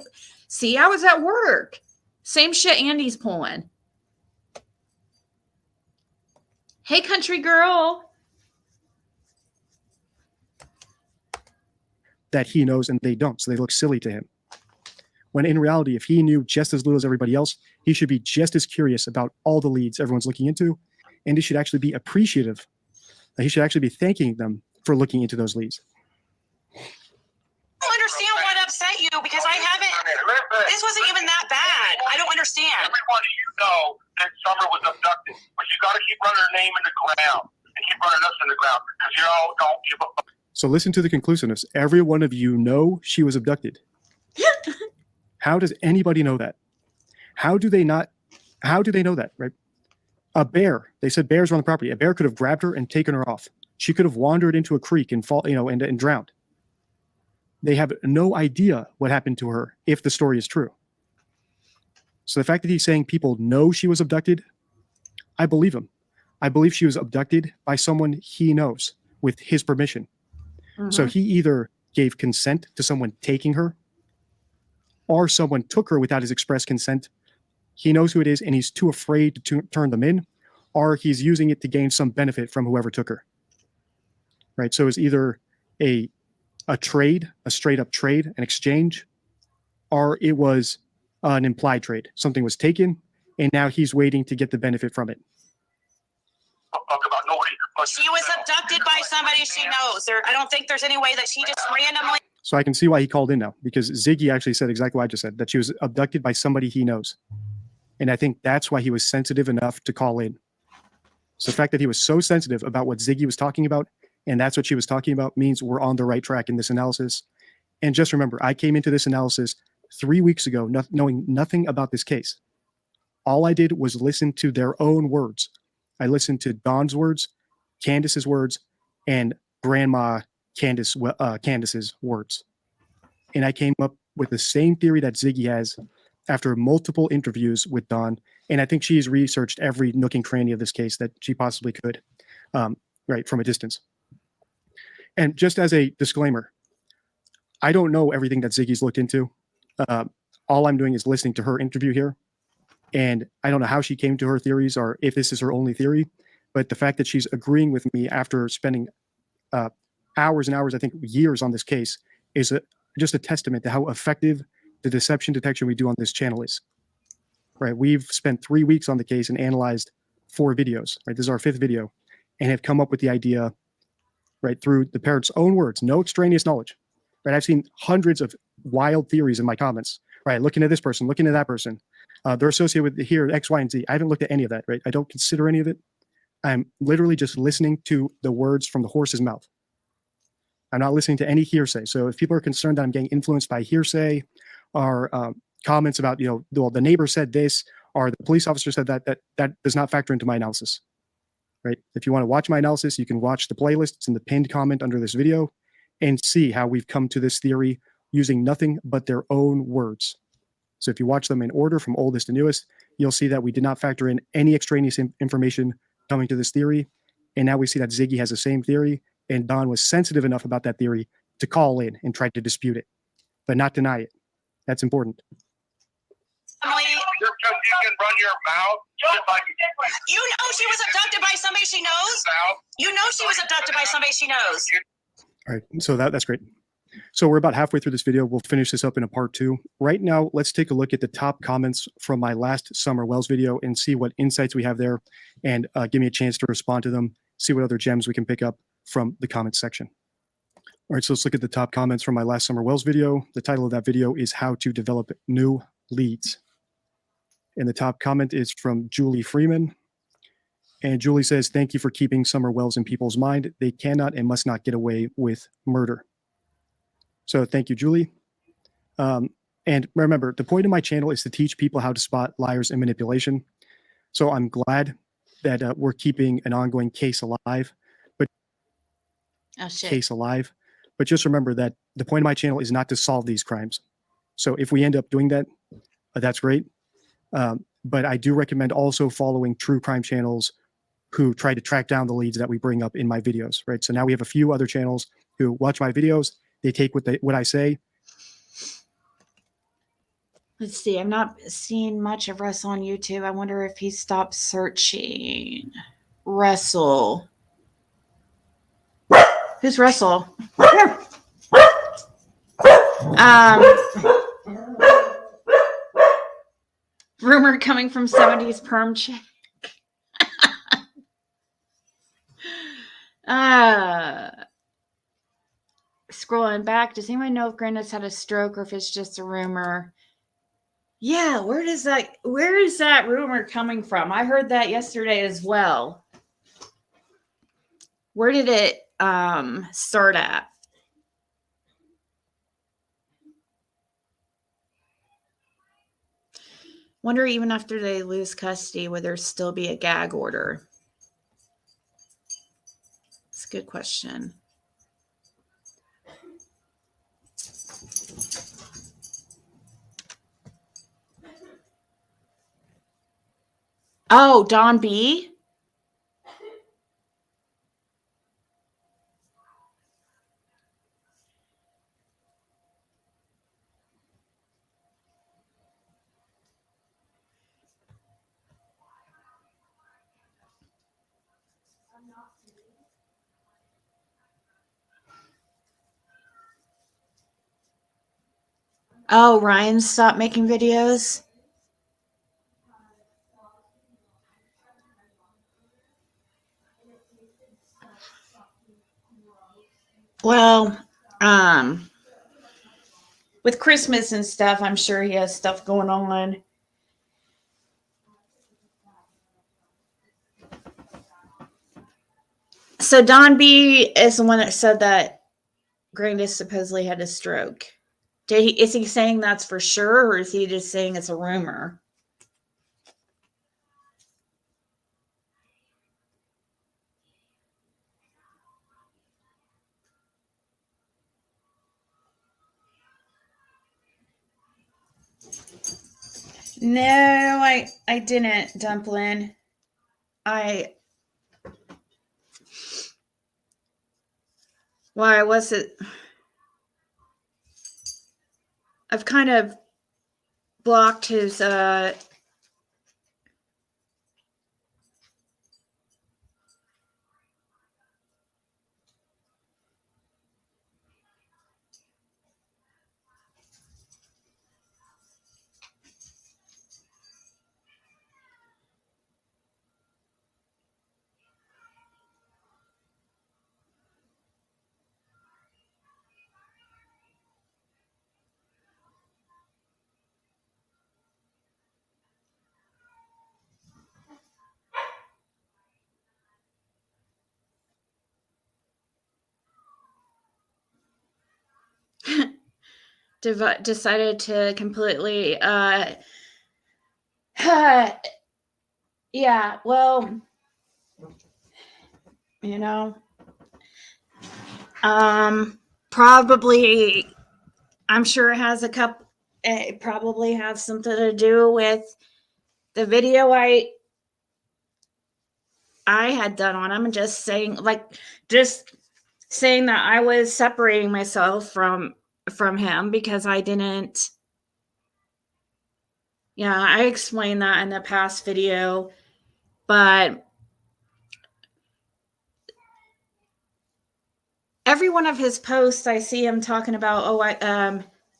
see I was at work. Same shit Andy's pulling. Hey, country girl. That he knows and they don't, so they look silly to him. When in reality, if he knew just as little as everybody else, he should be just as curious about all the leads everyone's looking into, and he should actually be appreciative. He should actually be thanking them for looking into those leads. I don't understand what upset you because I haven't. This wasn't even that bad. I don't understand. Everyone know that Summer was abducted, but you got to keep running her name in the ground and keep running us in the ground because you all don't give up. So listen to the conclusiveness. Every one of you know she was abducted. How does anybody know that? How do they know that, right? A bear, they said bears were on the property. A bear could have grabbed her and taken her off. She could have wandered into a creek and and drowned. They have no idea what happened to her if the story is true. So the fact that he's saying people know she was abducted, I believe him. I believe she was abducted by someone he knows with his permission. Mm-hmm. So he either gave consent to someone taking her or someone took her without his express consent. He knows who it is and he's too afraid to turn them in, or he's using it to gain some benefit from whoever took her. Right? So it's either a trade, a straight up trade, an exchange, or it was an implied trade. Something was taken and now he's waiting to get the benefit from it. She was abducted by somebody she knows. I don't think there's any way that she just randomly. So I can see why he called in now, because Ziggy actually said exactly what I just said, that she was abducted by somebody he knows. And I think that's why he was sensitive enough to call in. So the fact that he was so sensitive about what Ziggy was talking about, and that's what she was talking about, means we're on the right track in this analysis. And just remember, I came into this analysis 3 weeks ago, knowing nothing about this case. All I did was listen to their own words. I listened to Don's words, Candace's words, and Grandma Candace's words. And I came up with the same theory that Ziggy has after multiple interviews with Don. And I think she's researched every nook and cranny of this case that she possibly could, right, from a distance. And just as a disclaimer, I don't know everything that Ziggy's looked into. All I'm doing is listening to her interview here. And I don't know how she came to her theories or if this is her only theory, but the fact that she's agreeing with me after spending hours and hours, I think years on this case, is just a testament to how effective the deception detection we do on this channel is. Right? We've spent 3 weeks on the case and analyzed 4 videos. Right? This is our 5th video, and have come up with the idea, right, through the parrot's own words, no extraneous knowledge. Right? I've seen hundreds of wild theories in my comments. Right? Looking at this person, looking at that person. They're associated with here X, Y, and Z. I haven't looked at any of that. Right? I don't consider any of it. I'm literally just listening to the words from the horse's mouth. I'm not listening to any hearsay. So if people are concerned that I'm getting influenced by hearsay or comments about, you know, well, the neighbor said this or the police officer said that, that does not factor into my analysis, right? If you want to watch my analysis, you can watch the playlist. It's in the pinned comment under this video and see how we've come to this theory using nothing but their own words. So if you watch them in order from oldest to newest, you'll see that we did not factor in any extraneous information coming to this theory. And now we see that Ziggy has the same theory, and Don was sensitive enough about that theory to call in and try to dispute it, but not deny it. That's important. Emily, Just because you can run your mouth, just like you know she was abducted by somebody she knows. You know she was abducted by somebody she knows. All right, so that's great. So we're about halfway through this video. We'll finish this up in a part 2. Right now, let's take a look at the top comments from my last Summer Wells video and see what insights we have there, and give me a chance to respond to them, see what other gems we can pick up from the comments section. All right, so let's look at the top comments from my last Summer Wells video. The title of that video is How to Develop New Leads. And the top comment is from Julie Freeman. And Julie says, thank you for keeping Summer Wells in people's mind. They cannot and must not get away with murder. So thank you, Julie. And remember, the point of my channel is to teach people how to spot liars and manipulation. So I'm glad that we're keeping an ongoing case alive. Oh, shit. Case alive. But just remember that the point of my channel is not to solve these crimes. So if we end up doing that, that's great. But I do recommend also following true crime channels who try to track down the leads that we bring up in my videos, right? So now we have a few other channels who watch my videos. They take what I say. Let's see. I'm not seeing much of Russell on YouTube. I wonder if he stopped searching. Russell. Who's Russell? Rumor coming from 70s perm chick. Scrolling back, does anyone know if Granda's had a stroke or if it's just a rumor? Yeah, where is that rumor coming from? I heard that yesterday as well. Where did it start at? Wonder even after they lose custody, would there still be a gag order? It's a good question. Oh, Don B. Oh, Ryan stopped making videos. Well, with Christmas and stuff, I'm sure he has stuff going on. So Don B is the one that said that Grandis supposedly had a stroke. Is he saying that's for sure, or is he just saying it's a rumor? No, I didn't, Dumpling. Why was it? I've kind of blocked his decided to completely yeah, well, you know, probably, I'm sure it probably has something to do with the video I had done on him, just saying that I was separating myself from him because I didn't. Yeah, I explained that in the past video, but every one of his posts, I see him talking about,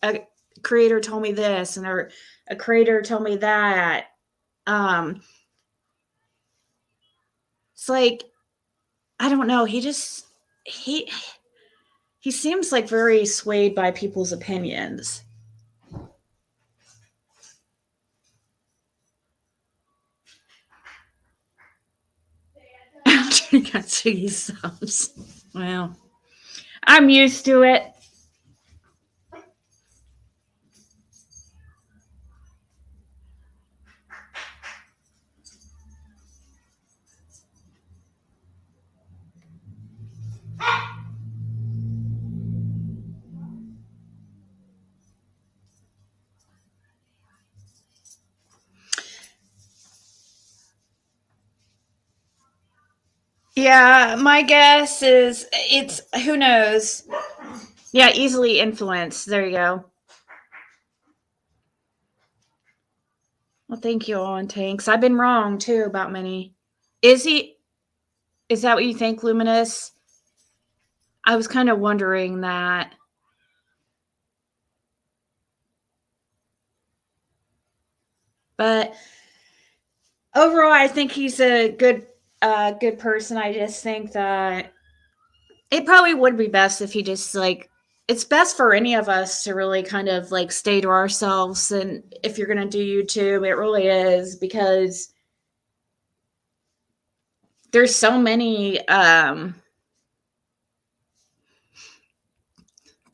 a creator told me this, and a creator told me that. It's like, I don't know. He seems like very swayed by people's opinions. After he got 60 subs. Well, I'm used to it. Yeah, my guess is it's, who knows? Yeah, easily influenced. There you go. Well, thank you, Owen Tanks. I've been wrong too about many. Is that what you think, Luminous? I was kind of wondering that. But overall, I think he's a good person. I just think that it probably would be best if he just it's best for any of us to really kind of stay to ourselves. And if you're going to do YouTube, it really is, because there's so many, the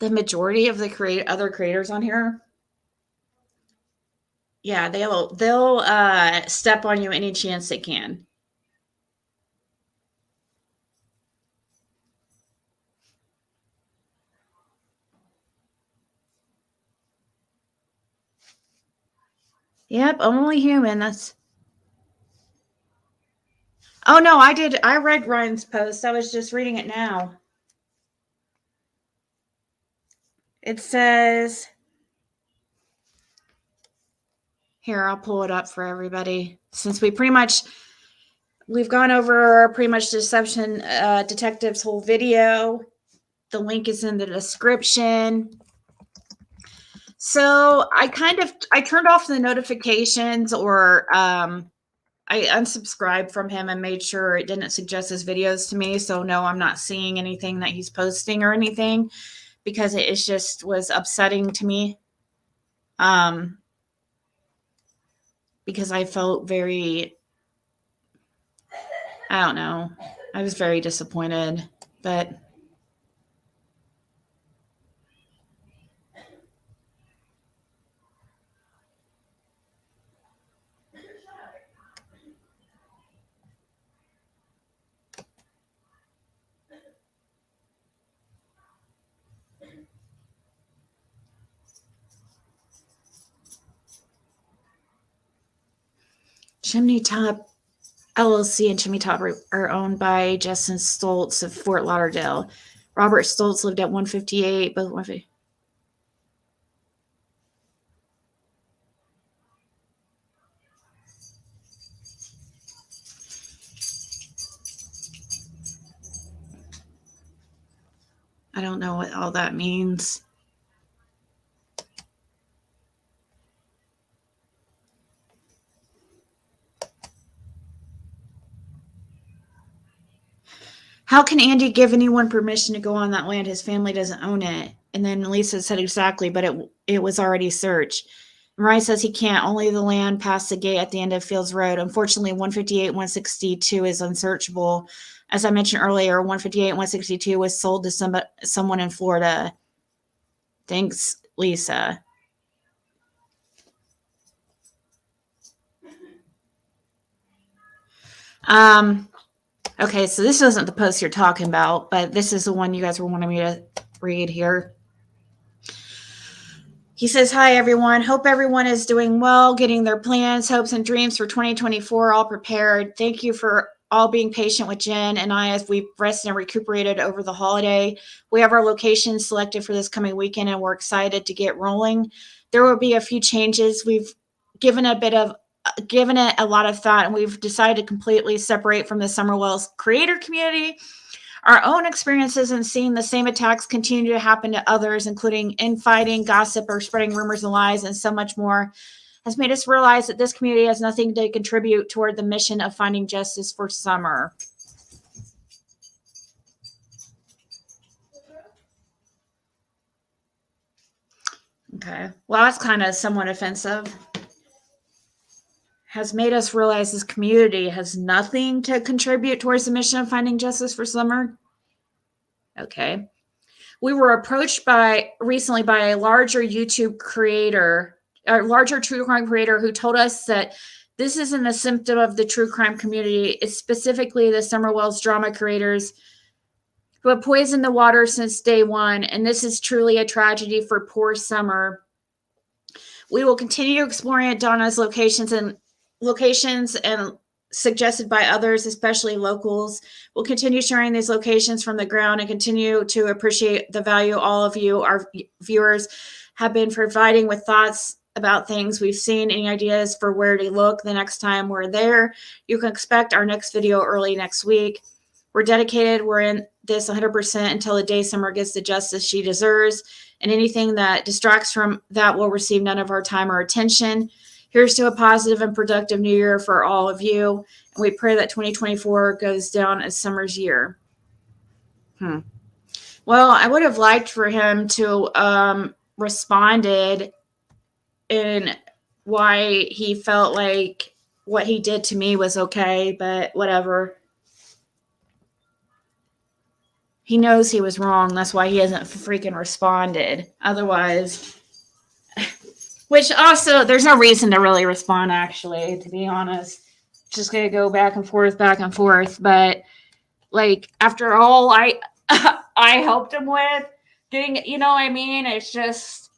majority of the other creators on here. Yeah, they'll step on you any chance they can. Yep, only human. That's. Oh no, I read Ryan's post. I was just reading it now. It says, here, I'll pull it up for everybody. Since we've gone over pretty much Deception Detective's whole video. The link is in the description. So I turned off the notifications, or I unsubscribed from him and made sure it didn't suggest his videos to me. So no, I'm not seeing anything that he's posting or anything, because it just was upsetting to me Because I felt very, I don't know, I was very disappointed, but Chimney Top LLC and Chimney Top are owned by Justin Stoltz of Fort Lauderdale. Robert Stoltz lived at 158, both 150. I don't know what all that means. How can Andy give anyone permission to go on that land? His family doesn't own it. And then Lisa said exactly, but it was already searched. Mariah says he can't, only the land past the gate at the end of Fields Road. Unfortunately, 158, 162 is unsearchable. As I mentioned earlier, 158 and 162 was sold to someone in Florida. Thanks, Lisa. Okay, so this isn't the post you're talking about, but this is the one you guys were wanting me to read here. He says, hi, everyone. Hope everyone is doing well, getting their plans, hopes, and dreams for 2024 all prepared. Thank you for all being patient with Jen and I as we rested and recuperated over the holiday. We have our location selected for this coming weekend, and we're excited to get rolling. There will be a few changes. We've given it a lot of thought, and we've decided to completely separate from the Summer Wells creator community. Our own experiences and seeing the same attacks continue to happen to others, including infighting, gossip, or spreading rumors and lies, and so much more, has made us realize that this community has nothing to contribute toward the mission of finding justice for Summer. Okay, well, that's kind of somewhat offensive. Has made us realize this community has nothing to contribute towards the mission of finding justice for Summer. Okay. We were approached recently by a larger YouTube creator, a larger true crime creator, who told us that this isn't a symptom of the true crime community. It's specifically the Summer Wells drama creators who have poisoned the water since day one. And this is truly a tragedy for poor Summer. We will continue exploring at Donna's locations and suggested by others, especially locals. We'll continue sharing these locations from the ground and continue to appreciate the value all of you, our viewers, have been providing with thoughts about things we've seen. Any ideas for where to look the next time we're there? You can expect our next video early next week. We're dedicated. We're in this 100% until the day Summer gets the justice she deserves. And anything that distracts from that will receive none of our time or attention. Here's to a positive and productive new year for all of you. And we pray that 2024 goes down as Summer's year. Well, I would have liked for him to responded in why he felt like what he did to me was okay, but whatever. He knows he was wrong. That's why he hasn't freaking responded. Otherwise... Which also, there's no reason to really respond, actually, to be honest. Just going to go back and forth. But, like, after all I helped him with getting, you know what I mean? It's just...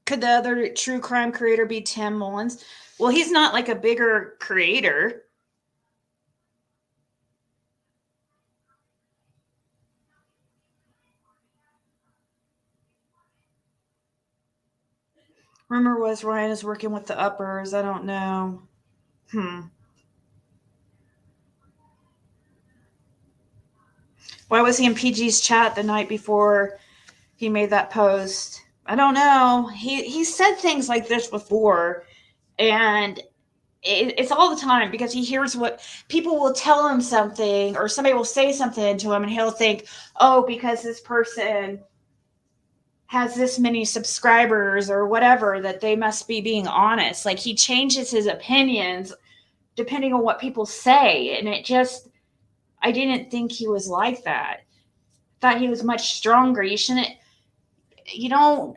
Could the other true crime creator be Tim Mullins? Well, he's not, like, a bigger creator. Rumor was Ryan is working with the uppers. I don't know. Why was he in PG's chat the night before he made that post? I don't know. He said things like this before, and it's all the time because he hears what people will tell him something or somebody will say something to him and he'll think, oh, because this person has this many subscribers or whatever, that they must be being honest. Like he changes his opinions depending on what people say. And I didn't think he was like that. I thought he was much stronger. You don't,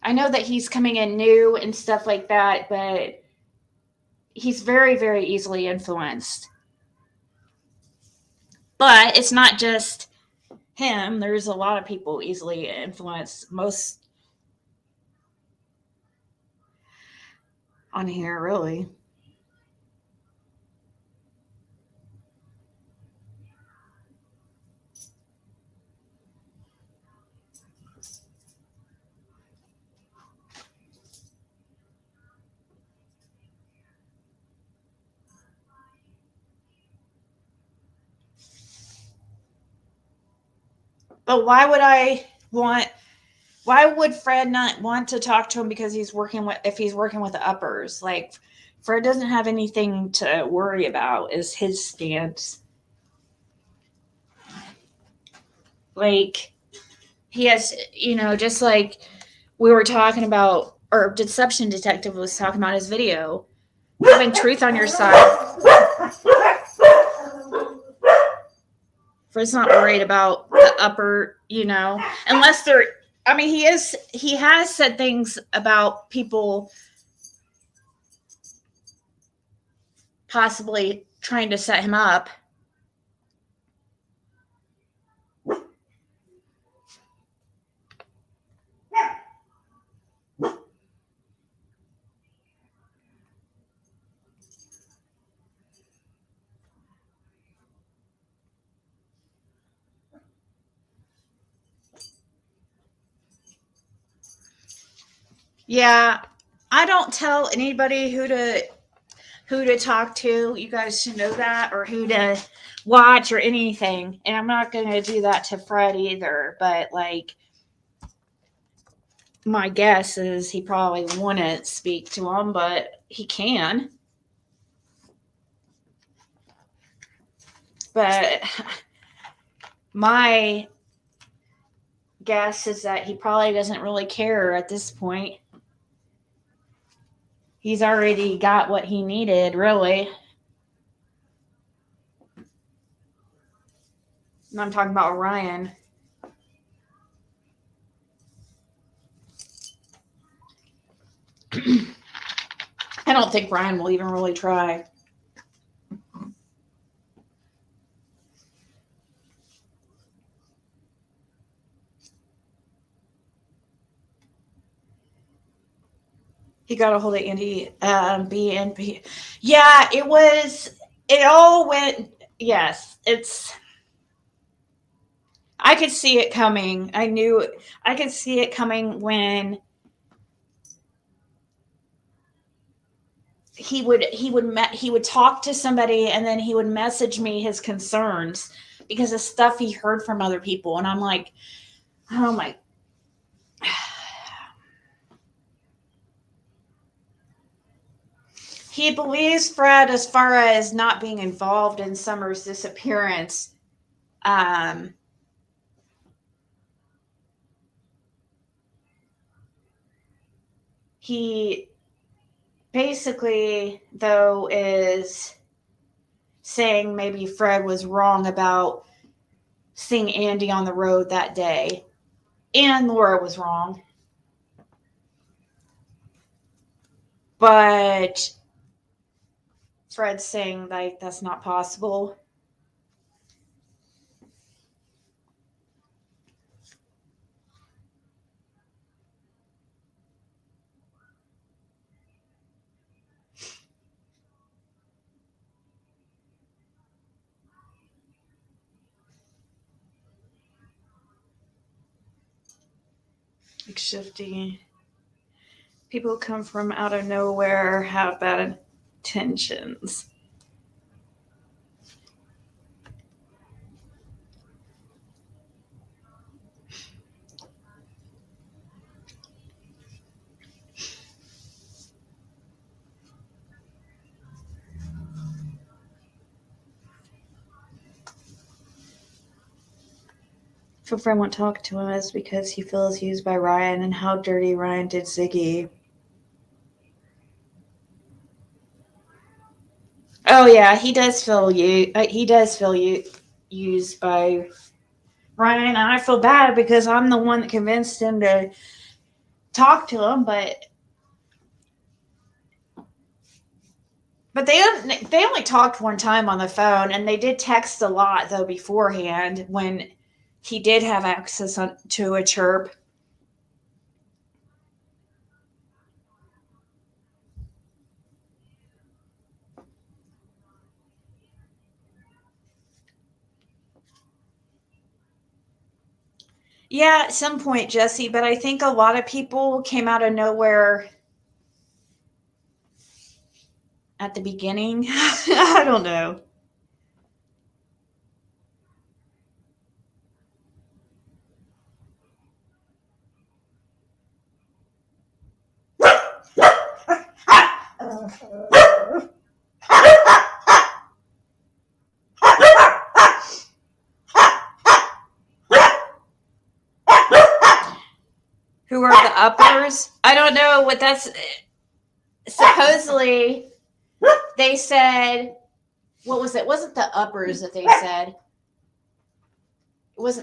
I know that he's coming in new and stuff like that, but he's very, very easily influenced. But it's not just him. There's a lot of people easily influenced. Most on here, really. But why would Fred not want to talk to him because if he's working with the uppers? Like Fred doesn't have anything to worry about is his stance. Like he has, just like we were talking about, or Deception Detective was talking about his video, having truth on your side. Fred's not worried about the upper, unless they're, he has said things about people possibly trying to set him up. Yeah, I don't tell anybody who to talk to. You guys should know that, or who to watch or anything. And I'm not going to do that to Fred either. But like, my guess is he probably wouldn't speak to him, but he can. But my guess is that he probably doesn't really care at this point. He's already got what he needed, really. And I'm talking about Ryan. I don't think Ryan will even really try. He got a hold of Andy B and B. Yeah, it all went, yes, I could see it coming. I could see it coming when he would talk to somebody and then he would message me his concerns because of stuff he heard from other people. And I'm like, oh my. He believes Fred as far as not being involved in Summer's disappearance. He basically, though, is saying maybe Fred was wrong about seeing Andy on the road that day. And Laura was wrong. But Fred's saying like that's not possible. Like shifty. People come from out of nowhere, have bad intentions. If a friend won't talk to him, it's because he feels used by Ryan and how dirty Ryan did Ziggy. Oh yeah, he does feel used by Ryan, and I feel bad because I'm the one that convinced him to talk to him, but they only talked one time on the phone, and they did text a lot though beforehand when he did have access to a chirp. Yeah, at some point, Jesse, but I think a lot of people came out of nowhere at the beginning. I don't know. Who are the uppers? I don't know what that's. Supposedly, they said, what was it? Wasn't the uppers that they said?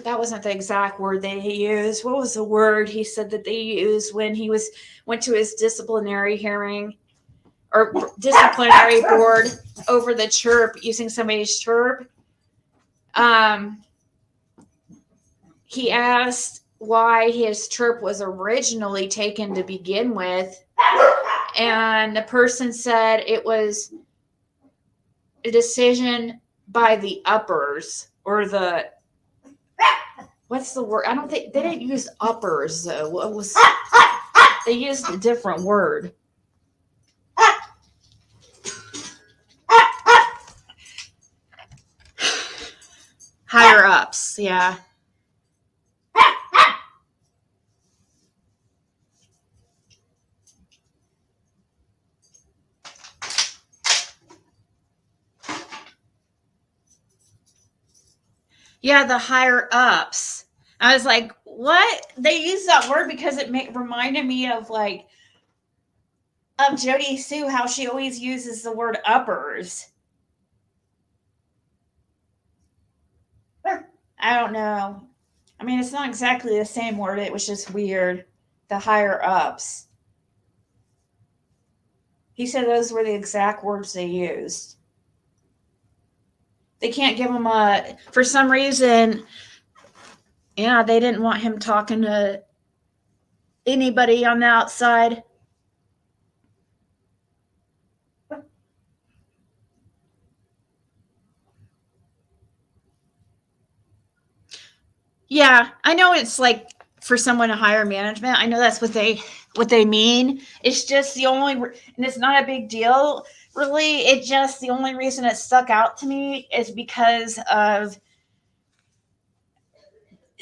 That wasn't the exact word that he used. What was the word he said that they used when he went to his disciplinary hearing or disciplinary board over the chirp, using somebody's chirp? He asked why his chirp was originally taken to begin with, and the person said it was a decision by the uppers, or the, what's the word? I don't think they didn't use uppers though. What was, they used a different word. Higher ups, yeah. Yeah, the higher ups. I was like, what? They use that word because it reminded me of Jody Sue, how she always uses the word uppers. I don't know. I mean, it's not exactly the same word. It was just weird. The higher ups. He said those were the exact words they used. They can't give him for some reason, yeah, they didn't want him talking to anybody on the outside. Yeah, I know it's like for someone to hire management. I know that's what they mean. It's just the only, and it's not a big deal, really. It just, the only reason it stuck out to me is because of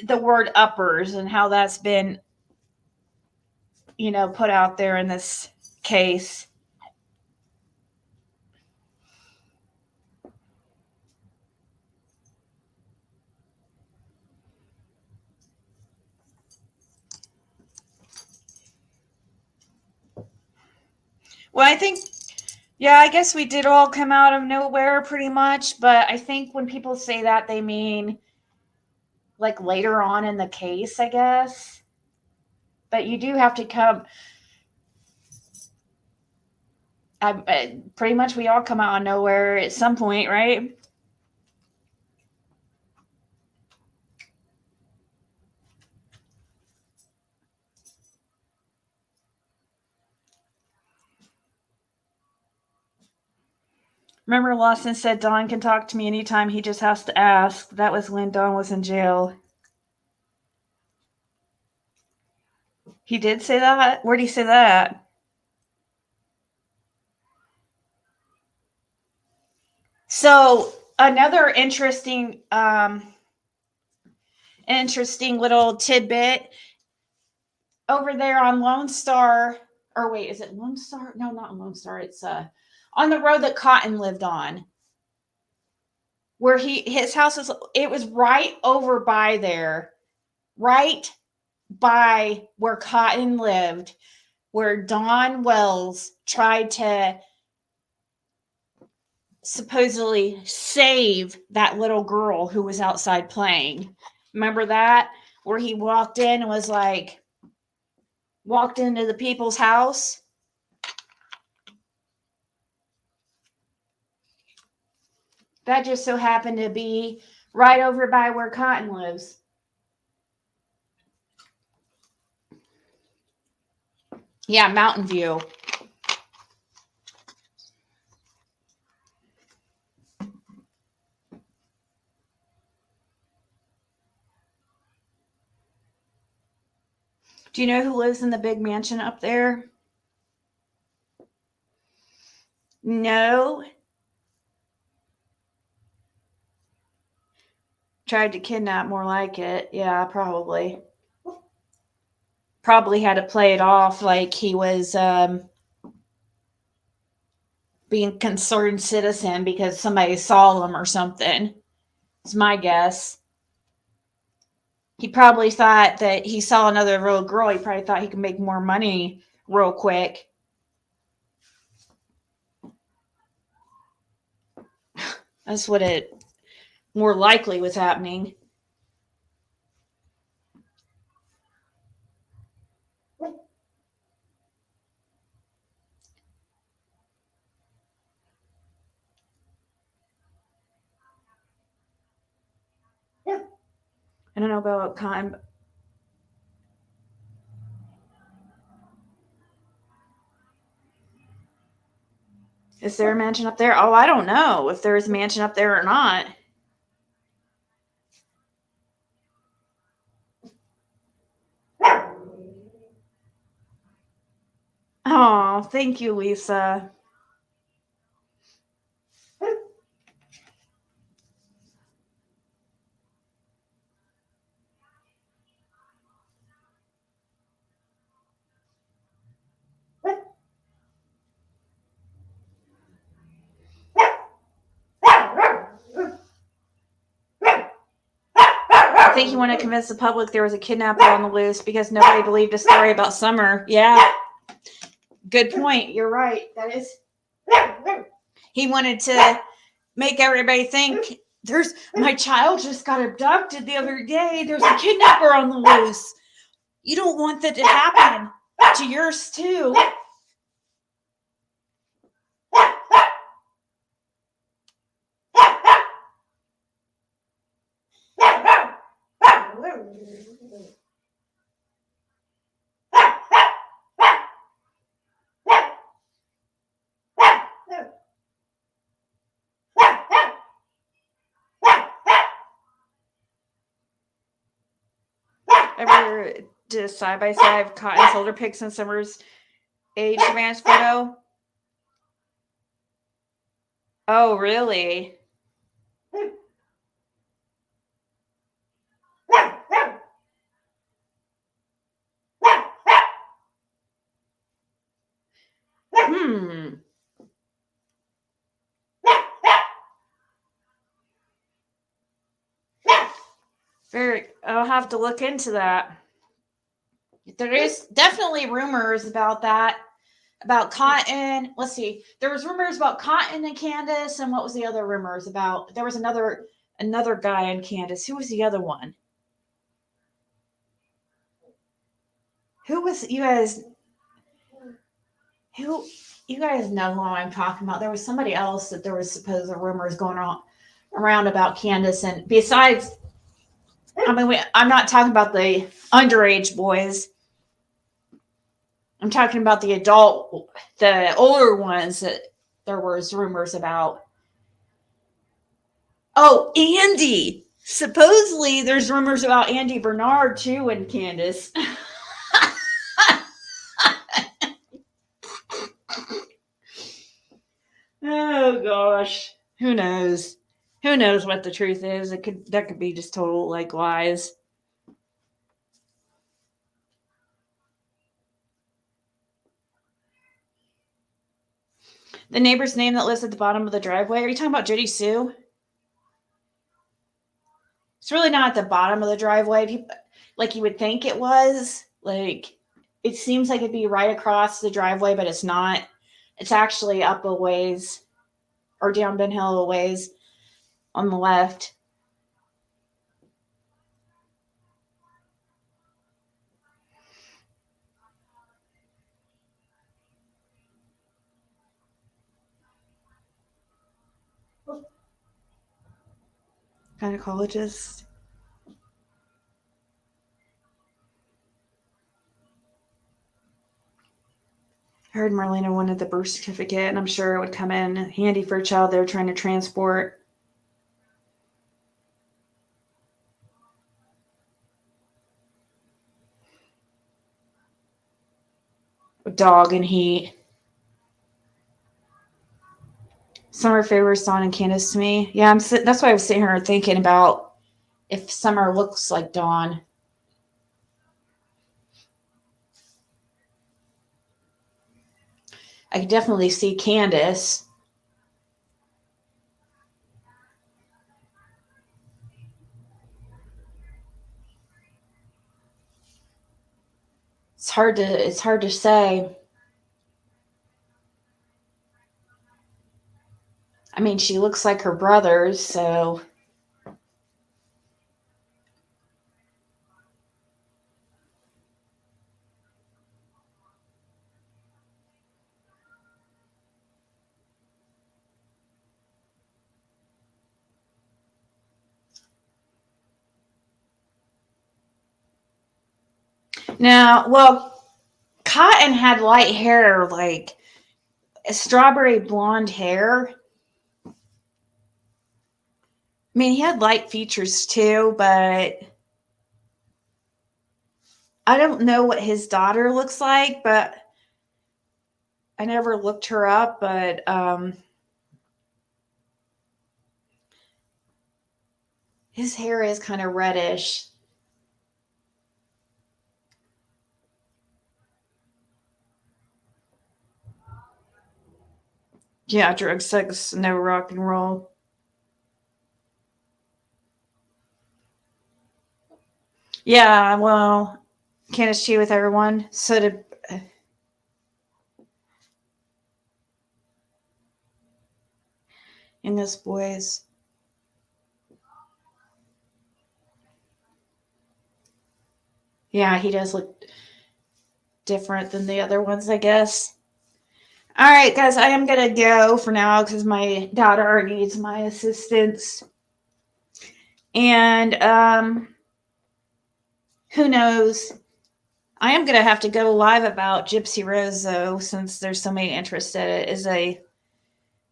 the word uppers and how that's been, put out there in this case. Well, I think, yeah, I guess we did all come out of nowhere pretty much, but I think when people say that, they mean like later on in the case, I guess. But you do have to come. Pretty much we all come out of nowhere at some point, right? Remember, Lawson said Don can talk to me anytime. He just has to ask. That was when Don was in jail. He did say that? Where'd he say that? So another interesting little tidbit over there on Lone Star, or wait, is it Lone Star? No, not Lone Star. It's on the road that Cotton lived on, where his house was. It was right over by there. right by where Cotton lived, where Dawn Wells tried to supposedly save that little girl who was outside playing. Remember that? Where he walked in and was like, walked into the people's house. That just so happened to be right over by where Cotton lives. Yeah, Mountain View. Do you know who lives in the big mansion up there? No. Tried to kidnap, more like it. Yeah, probably. Probably had to play it off like he was being a concerned citizen because somebody saw him or something. It's my guess. He probably thought that he saw another little girl. He probably thought he could make more money real quick. That's what it more likely was happening. I don't know about Cotton. Is there a mansion up there? Oh, I don't know if there's a mansion up there or not. Oh, thank you, Lisa. I think you want to convince the public there was a kidnapper on the loose because nobody believed a story about Summer. Yeah. Good point. You're right. That is. He wanted to make everybody think there's my child just got abducted the other day. There's a kidnapper on the loose. You don't want that to happen to yours too. Ever did a side by side of Cotton shoulder pics and Summer's age advance photo? Oh, really? I'll have to look into that. There is definitely rumors about that, about Cotton. Let's see. There was rumors about Cotton and Candace, and what was the other rumors about? There was another guy and Candace. Who was the other one? Who was you guys? Who you guys know who I'm talking about? There was somebody else that there was supposed rumors going on around about Candace, and besides, I mean, I'm not talking about the underage boys. I'm talking about the older ones that there was rumors about. Oh, Andy. Supposedly there's rumors about Andy Bernard too and Candace. Oh gosh. Who knows? Who knows what the truth is? That could be just total like lies. The neighbor's name that lives at the bottom of the driveway. Are you talking about Judy Sue? It's really not at the bottom of the driveway. like you would think it was. Like, it seems like it'd be right across the driveway, but it's not. It's actually up a ways or down Ben Hill a ways on the left. Gynecologist. I heard Marlena wanted the birth certificate, and I'm sure it would come in handy for a child they're trying to transport. Dog and heat. Summer favors Dawn and Candace to me. Yeah, that's why I was sitting here thinking about if Summer looks like Dawn. I could definitely see Candace. It's hard to say. I mean, she looks like her brothers, so. Now, well, Cotton had light hair, like strawberry blonde hair. I mean, he had light features too, but I don't know what his daughter looks like, but I never looked her up, but his hair is kind of reddish. Yeah, drug, sex, no rock and roll. Yeah, well, Candace cheat with everyone. So did Youngest Boys. Yeah, he does look different than the other ones, I guess. All right, guys, I am going to go for now because my daughter needs my assistance. And who knows? I am going to have to go live about Gypsy Rose, though, since there's so many interested. It is a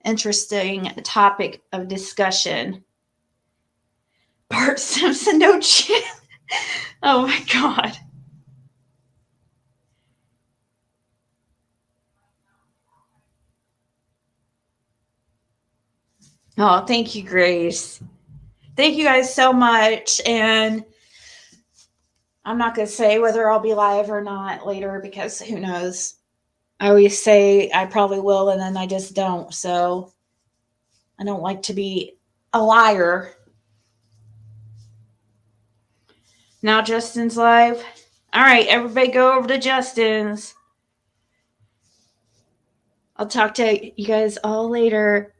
interesting topic of discussion. Bart Simpson, no chin. Oh, my God. Oh, thank you, Grace. Thank you guys so much. And I'm not going to say whether I'll be live or not later because who knows. I always say I probably will and then I just don't. So I don't like to be a liar. Now Justin's live. All right, everybody go over to Justin's. I'll talk to you guys all later.